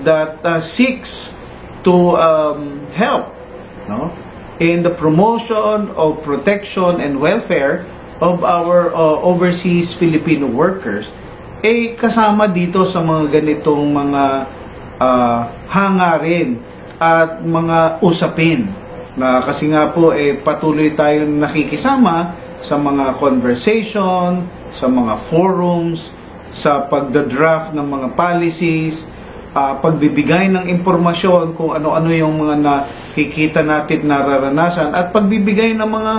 that seeks to help, no, in the promotion of protection and welfare of our overseas Filipino workers, kasama dito sa mga ganitong mga hangarin at mga usapin na kasi nga po patuloy tayong nakikisama sa mga conversation, sa mga forums, sa pagdadraft ng mga policies, pagbibigay ng impormasyon kung ano-ano yung mga nakikita natin, nararanasan, at pagbibigay ng mga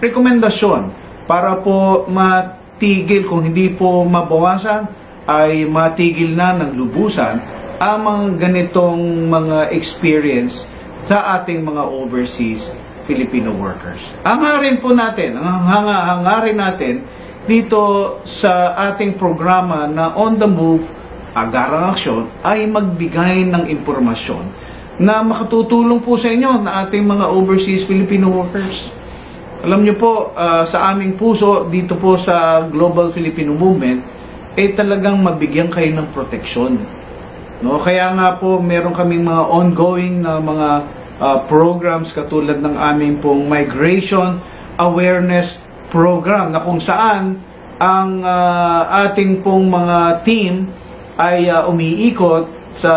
rekomendasyon para po matigil, kung hindi po mabawasan, ay matigil na ng lubusan ang mga ganitong mga experience sa ating mga overseas Filipino workers. Hangarin po natin, hangarin natin dito sa ating programa na On the Move, Agarang Aksyon, ay magbigay ng impormasyon na makatutulong po sa inyo na ating mga overseas Filipino workers. Alam nyo po, sa aming puso, dito po sa Global Filipino Movement, talagang mabigyan kayo ng proteksyon. No? Kaya nga po, meron kaming mga ongoing na mga programs katulad ng aming pong Migration Awareness Program na kung saan ang ating pong mga team ay umiikot sa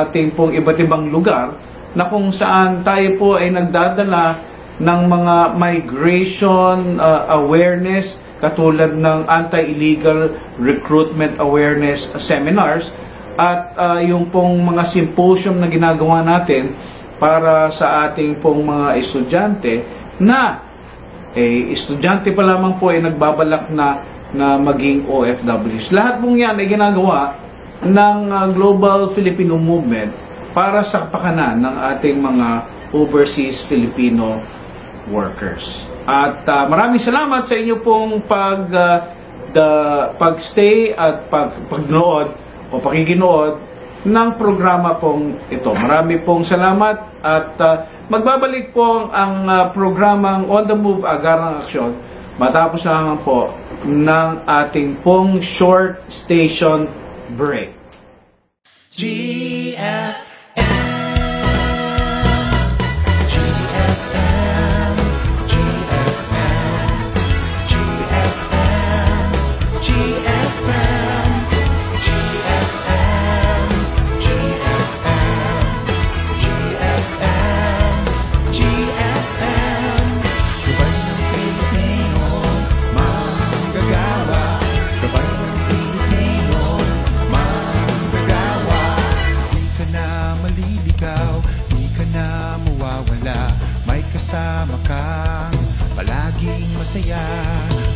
ating pong iba't ibang lugar na kung saan tayo po ay nagdadala ng mga migration awareness katulad ng anti-illegal recruitment awareness seminars at yung pong mga symposium na ginagawa natin para sa ating pong mga estudyante na estudyante pa lamang po ay nagbabalak na maging OFWs. Lahat pong yan ay ginagawa ng Global Filipino Movement para sa kapakanan ng ating mga overseas Filipino workers. At maraming salamat sa inyo pong pag-stay at pagnood o pakikinood ng programa pong ito. Marami pong salamat at magbabalik po ang programang On the Move, Agarang Aksyon matapos na po ng ating pong short station break. GF saya.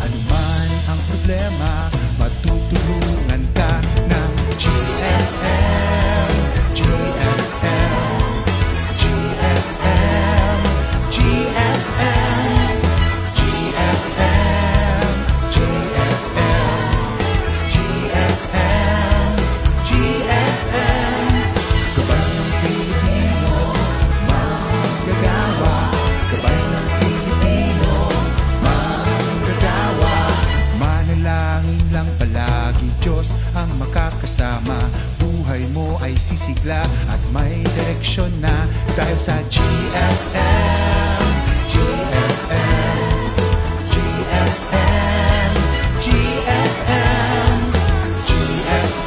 Ano man ang problema, matutulungan ka ng GFM. GFM, GFM, GFM, GFM, GFM, GFM, GFM. Gabay ng Pilipino, manggagawa. Gabay ng Pilipino, manggagawa. Manalangin lang palagi, Diyos ang makakasama. Buhay mo ay sisigla at may direksyon na dahil sa GFM. GFM, GFM, GFM, GFM,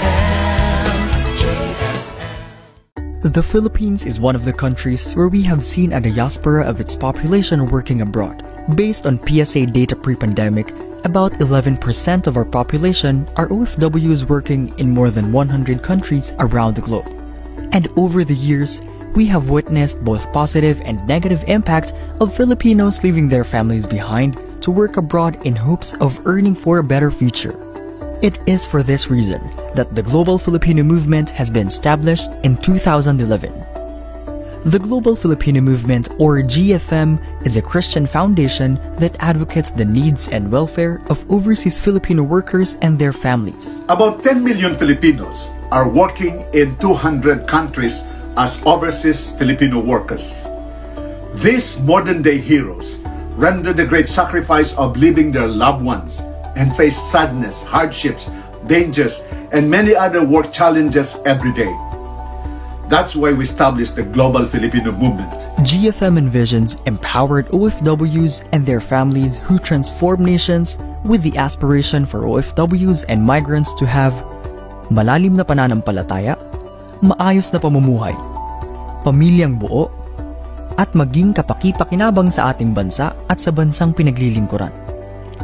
GFM. The Philippines is one of the countries where we have seen a diaspora of its population working abroad. Based on PSA data pre-pandemic, about 11% of our population are OFWs working in more than 100 countries around the globe. And over the years, we have witnessed both positive and negative impact of Filipinos leaving their families behind to work abroad in hopes of earning for a better future. It is for this reason that the Global Filipino Movement has been established in 2011. The Global Filipino Movement, or GFM, is a Christian foundation that advocates the needs and welfare of overseas Filipino workers and their families. About 10 million Filipinos are working in 200 countries as overseas Filipino workers. These modern-day heroes render the great sacrifice of leaving their loved ones and face sadness, hardships, dangers, and many other work challenges every day. That's why we established the Global Filipino Movement. GFM envisions empowered OFWs and their families who transform nations with the aspiration for OFWs and migrants to have malalim na pananampalataya, maayos na pamumuhay, pamilyang buo, at maging kapaki-pakinabang sa ating bansa at sa bansang pinaglilingkuran.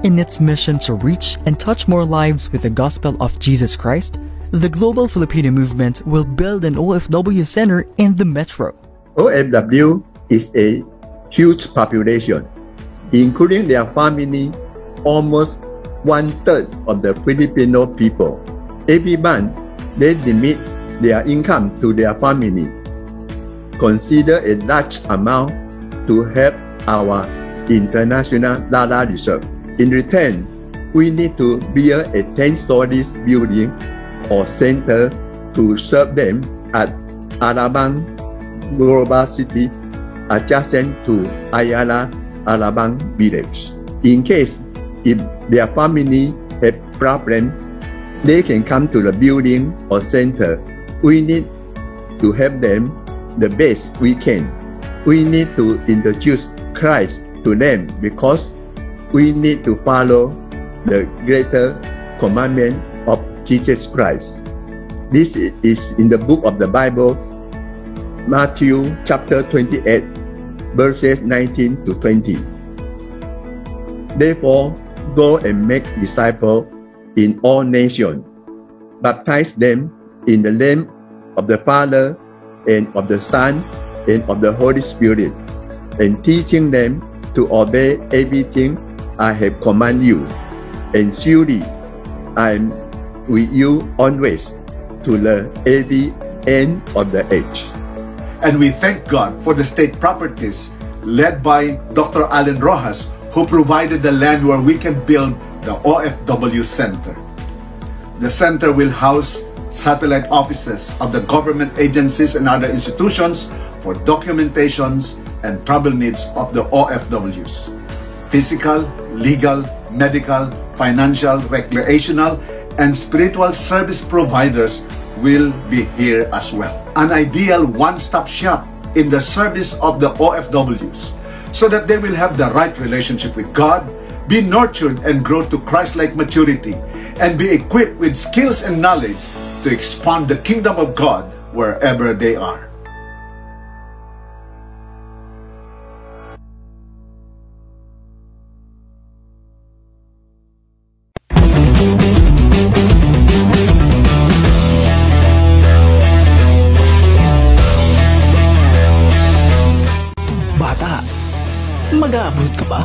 In its mission to reach and touch more lives with the gospel of Jesus Christ, the Global Filipino Movement will build an OFW center in the metro. OFW is a huge population, including their family, almost 1/3 of the Filipino people. Every month, they remit their income to their family. Consider a large amount to help our international data reserve. In return, we need to build a 10-story building or center to serve them at Alabang Global City adjacent to Ayala Alabang Village. In case if their family have problem, they can come to the building or center. We need to help them the best we can. We need to introduce Christ to them because we need to follow the greater commandment of Jesus Christ. This is in the book of the Bible, Matthew chapter 28, verses 19 to 20. Therefore, go and make disciples in all nations, baptize them in the name of the Father and of the Son and of the Holy Spirit, and teaching them to obey everything I have commanded you. And surely I am with you always to the very end of the age. And we thank God for the state properties led by Dr. Allen Rojas, who provided the land where we can build the OFW Center. The center will house satellite offices of the government agencies and other institutions for documentations and travel needs of the OFWs. Physical, legal, medical, financial, recreational, and spiritual service providers will be here as well. An ideal one-stop shop in the service of the OFWs so that they will have the right relationship with God, be nurtured and grow to Christ-like maturity, and be equipped with skills and knowledge to expand the kingdom of God wherever they are. Bata, mag-a-abroad ka ba?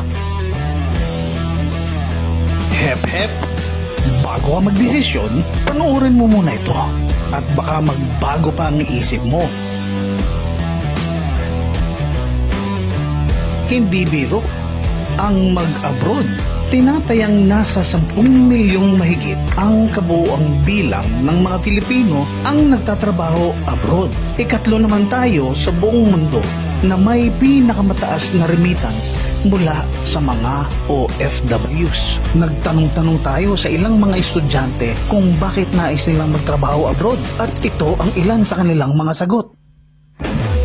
Hep-hep! Bago ka magdesisyon, panoorin mo muna ito at baka magbago pa ang isip mo. Hindi biro, ang mag-abroad, tinatayang nasa 10 milyong mahigit ang kabuuang bilang ng mga Filipino ang nagtatrabaho abroad. Ikatlo naman tayo sa buong mundo na may pinakamataas na remittance mula sa mga OFWs. Nagtanong-tanong tayo sa ilang mga estudyante kung bakit nais nilang magtrabaho abroad at ito ang ilan sa kanilang mga sagot.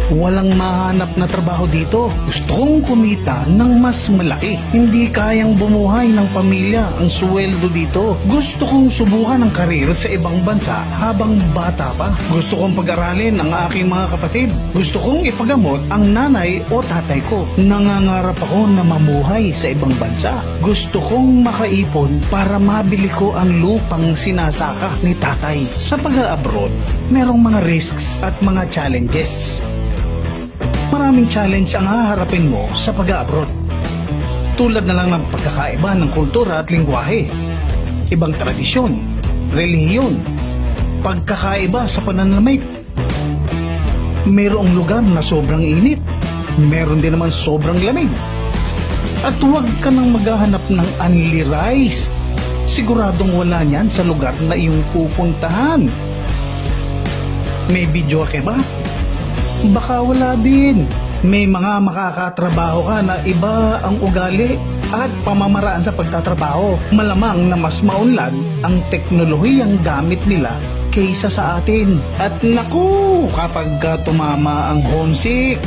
Walang mahanap na trabaho dito. Gusto kong kumita ng mas malaki. Hindi kayang bumuhay ng pamilya ang sweldo dito. Gusto kong subukan ang karir sa ibang bansa habang bata pa. Gusto kong pag-aralin ang aking mga kapatid. Gusto kong ipagamot ang nanay o tatay ko. Nangangarap ako na mamuhay sa ibang bansa. Gusto kong makaipon para mabili ko ang lupang sinasaka ni tatay. Sa pag-abroad, merong mga risks at mga challenges. Maraming challenge ang haharapin mo sa pag-abroad. Tulad na lang ng pagkakaiba ng kultura at lingwahe, ibang tradisyon, relihiyon, pagkakaiba sa pananamit. Mayroong lugar na sobrang init, meron din naman sobrang lamig. At huwag ka nang maghahanap ng only rice. Siguradong wala niyan sa lugar na iyong pupuntahan. May video ka ba? Baka wala din. May mga makakatrabaho ka na iba ang ugali at pamamaraan sa pagtatrabaho. Malamang na mas maunlad ang teknolohiyang gamit nila kaysa sa atin. At naku, kapag tumama ang homesick,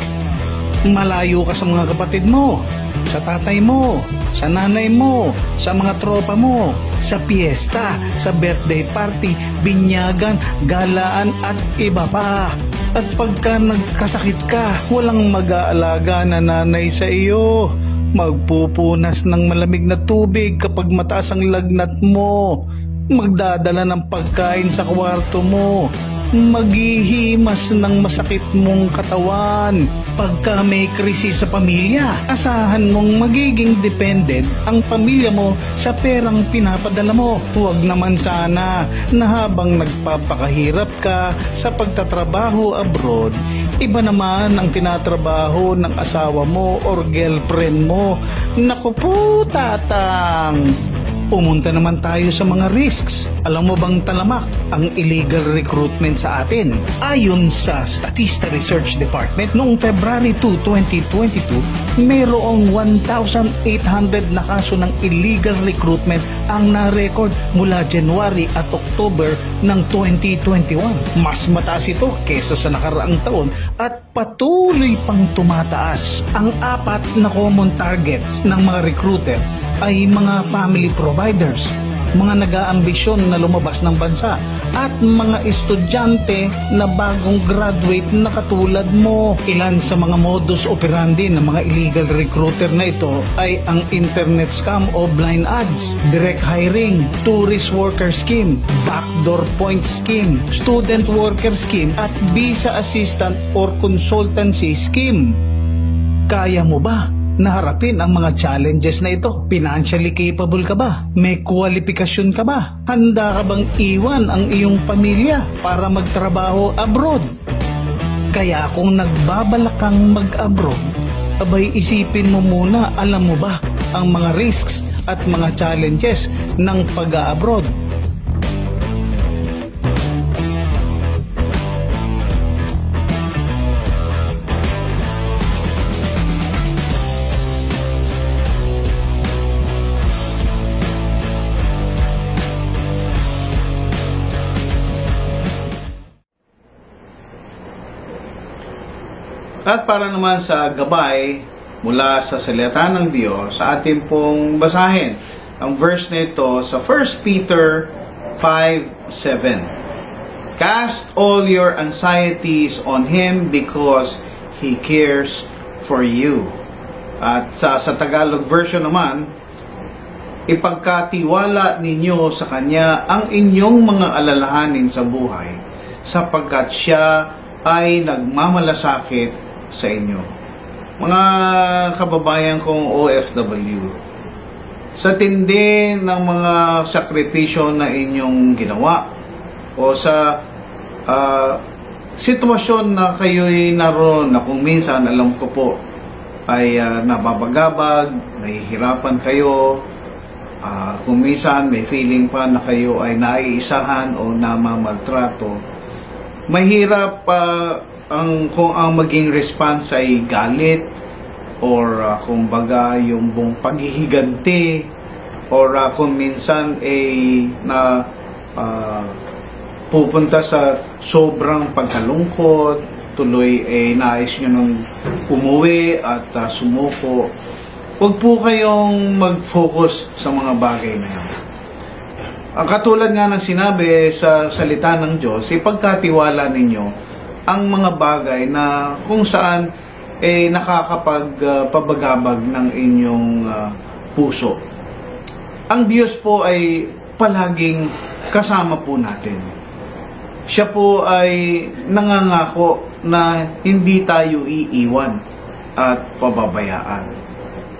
malayo ka sa mga kapatid mo, sa tatay mo, sa nanay mo, sa mga tropa mo, sa piyesta, sa birthday party, binyagan, galaan at iba pa. At pagka nagkasakit ka, walang mag-aalaga na nanay sa iyo. Magpupunas ng malamig na tubig kapag mataas ang lagnat mo. Magdadala ng pagkain sa kwarto mo. Maghihimas ng masakit mong katawan. Pagka may krisis sa pamilya, asahan mong magiging dependent ang pamilya mo sa perang pinapadala mo. Huwag naman sana na habang nagpapakahirap ka sa pagtatrabaho abroad, iba naman ang tinatrabaho ng asawa mo or girlfriend mo. Naku po, tatang! Pumunta naman tayo sa mga risks. Alam mo bang talamak ang illegal recruitment sa atin? Ayon sa Statista Research Department, noong February 2, 2022, mayroong 1,800 na kaso ng illegal recruitment ang na-record mula January at October ng 2021. Mas mataas ito kesa sa nakaraang taon at patuloy pang tumataas. Ang apat na common targets ng mga recruiter ay mga family providers, mga nag-aambisyon na lumabas ng bansa, at mga estudyante na bagong graduate na katulad mo. Ilan sa mga modus operandi ng mga illegal recruiter na ito ay ang internet scam o blind ads, direct hiring, tourist worker scheme, backdoor point scheme, student worker scheme, at visa assistant or consultancy scheme. Kaya mo ba naharapin ang mga challenges na ito? Financially capable ka ba? May kwalifikasyon ka ba? Handa ka bang iwan ang iyong pamilya para magtrabaho abroad? Kaya kung nagbabalak kang mag-abroad, abay isipin mo muna, alam mo ba ang mga risks at mga challenges ng pag-abroad? At para naman sa gabay mula sa salita ng Diyos, sa ating pong basahin ang verse nito sa 1 Peter 5:7. Cast all your anxieties on Him because He cares for you. At sa Tagalog version naman, ipagkatiwala ninyo sa Kanya ang inyong mga alalahanin sa buhay, sapagkat Siya ay nagmamalasakit sa inyo. Mga kababayan kong OFW, sa tindi ng mga sakripisyo na inyong ginawa o sa sitwasyon na kayo'y naroon na kung minsan alam ko po ay nababagabag, nahihirapan kayo, kung minsan may feeling pa na kayo ay naiisahan o namamaltrato. Mahirap kung ang maging response ay galit or kumbaga yung buong paghihiganti or kung minsan ay pupunta sa sobrang pagkalungkot, tuloy nais nyo nung umuwi at sumuko. Huwag po kayong mag-focus sa mga bagay na yan. Ang katulad nga ng sinabi sa salita ng Diyos, ipagkatiwala ninyo ang mga bagay na kung saan nakakapagpabagabag ng inyong puso. Ang Diyos po ay palaging kasama po natin. Siya po ay nangangako na hindi tayo iiwan at pababayaan.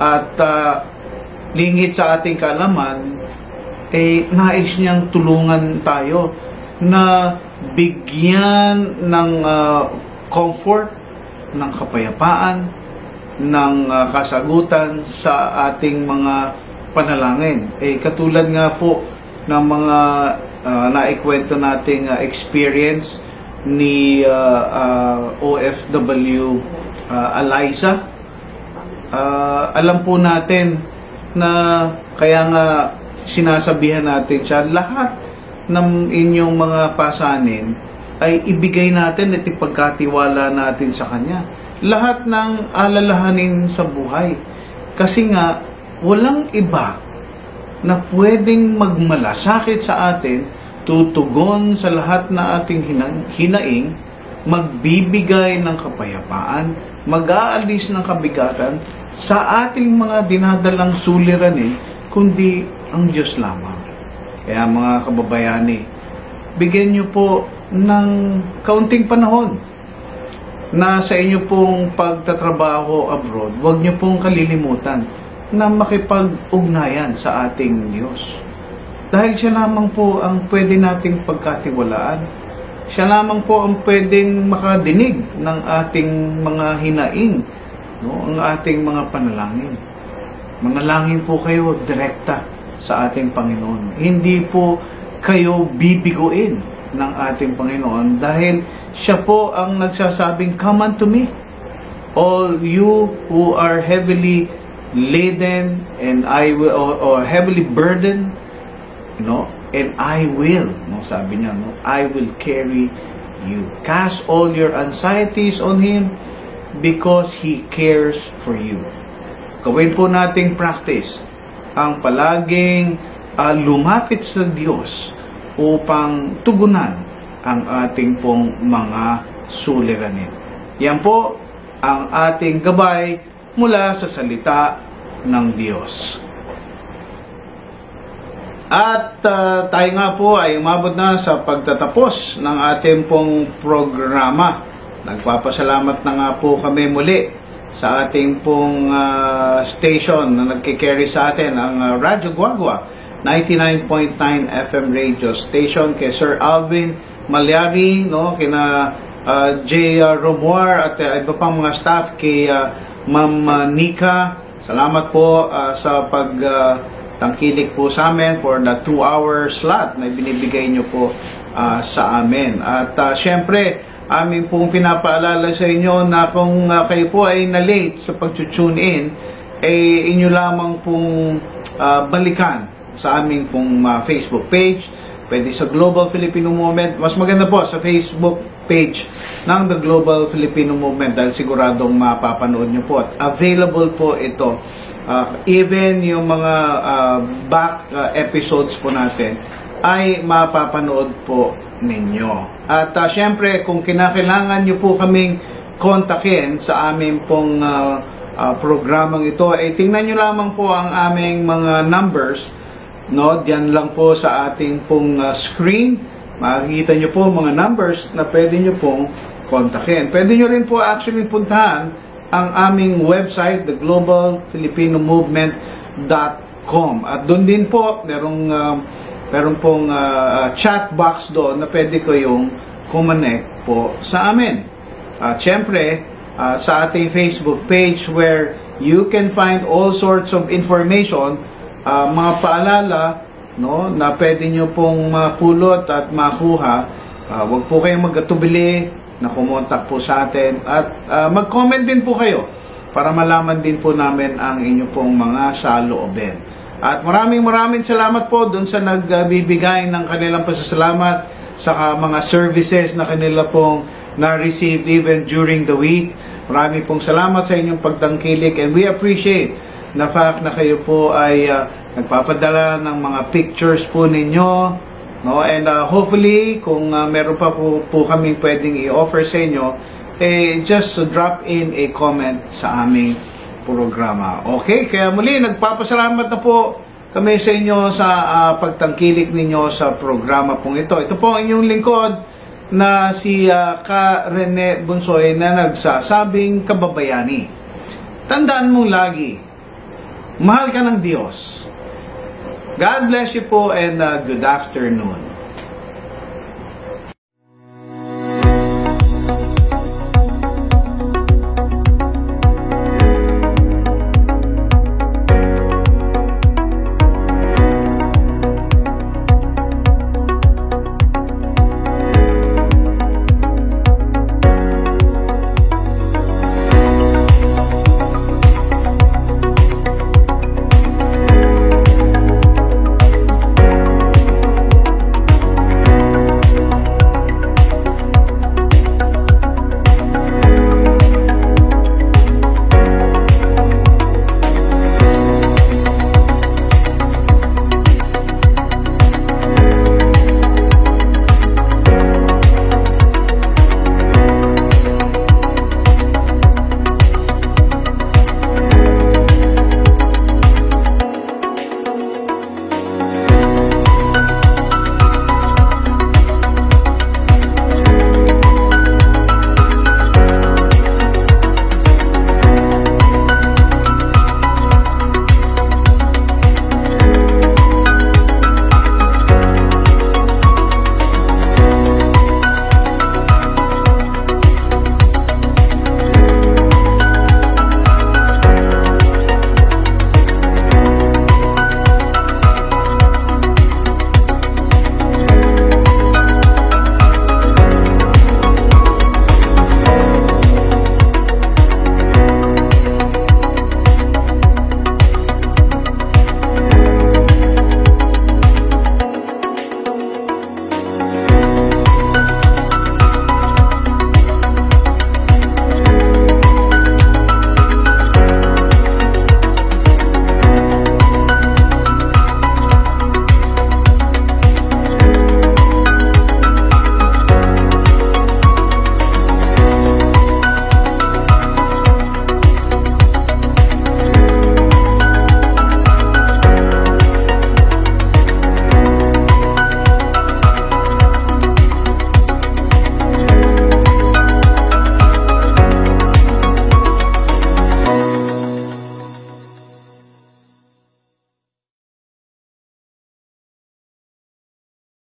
At lingid sa ating kaalaman, nais niyang tulungan tayo na bigyan ng comfort, ng kapayapaan, ng kasagutan sa ating mga panalangin. Katulad nga po ng mga naikwento nating experience ni OFW Eliza. Alam po natin na kaya nga sinasabihan natin siya, lahat ng inyong mga pasanin ay ibigay natin at ipagkatiwala natin sa Kanya. Lahat ng alalahanin sa buhay. Kasi nga, walang iba na pwedeng magmalasakit sa atin, tutugon sa lahat na ating hinaing, magbibigay ng kapayapaan, mag-aalis ng kabigatan sa ating mga dinadalang suliranin, kundi ang Diyos lamang. Kaya mga kababayani, bigyan nyo po ng kaunting panahon na sa inyo pong pagtatrabaho abroad, huwag nyo pong kalilimutan na makipag-ugnayan sa ating Diyos. Dahil siya lamang po ang pwede nating pagkatiwalaan. Siya lamang po ang pwedeng makadinig ng ating mga hinaing, ang ating mga panalangin. Manalangin po kayo direkta sa ating Panginoon. Hindi po kayo bibiguin ng ating Panginoon dahil siya po ang nagsasabing, "Come unto me, all you who are heavily laden and I will, or heavily burdened, and I will," sabi niya, "I will carry you. Cast all your anxieties on Him because He cares for you." Gawin po nating practice ang palaging lumapit sa Diyos upang tugunan ang ating pong mga suliranin. Yan po ang ating gabay mula sa salita ng Diyos. At tayo nga po ay umabot na sa pagtatapos ng ating pong programa. Nagpapasalamat na nga po kami muli sa ating pong station na nagkikarry sa atin, ang Radyo Guagua 99.9 FM radio station, kay Sir Alvin Malyari, kina J. Romuar at iba pang mga staff, kay Ma'am Nika. Salamat po sa pagtangkilik po sa amin for the 2-hour slot na binibigay nyo po sa amin. At syempre, amin pong pinapaalala sa inyo na kung kayo po ay na-late sa pag-tune in, inyo lamang pong balikan sa aming pong Facebook page. Pwede sa Global Filipino Movement. Mas maganda po sa Facebook page ng The Global Filipino Movement dahil siguradong mapapanood nyo po. At available po ito. Even yung mga back episodes po natin ay mapapanood po ninyo. At syempre, kung kinakailangan nyo po kaming kontakin sa aming pong programang ito, tingnan nyo lamang po ang aming mga numbers. Diyan lang po sa ating pong screen. Makikita nyo po mga numbers na pwede nyo pong kontakin. Pwede nyo rin po actually puntahan ang aming website, theglobalfilipinomovement.com. gmail.com. At doon din po, meron pong chat box doon na pwede kayong kumonect po sa amin. At syempre, sa ating Facebook page where you can find all sorts of information, mga paalala, no, na pwede nyo pong mapulot at makuha. Huwag po kayong magkatubili na kumontak po sa atin at mag-comment din po kayo para malaman din po namin ang inyo pong mga saloobin. At maraming salamat po dun sa nagbibigay ng kanilang pasasalamat sa mga services na kanila pong na-receive even during the week. Maraming pong salamat sa inyong pagtangkilik and we appreciate na fact na kayo po ay nagpapadala ng mga pictures po ninyo, no? And hopefully kung meron pa po kaming pwedeng i-offer sa inyo, just drop in a comment sa aming programa. Okay, kaya muli nagpapasalamat na po kami sa inyo sa pagtangkilik ninyo sa programa pong ito. Ito po ang inyong lingkod na si Ka Rene Bunsoy na nagsasabing kababayani. Tandaan mo lagi, mahal ka ng Diyos. God bless you po and good afternoon.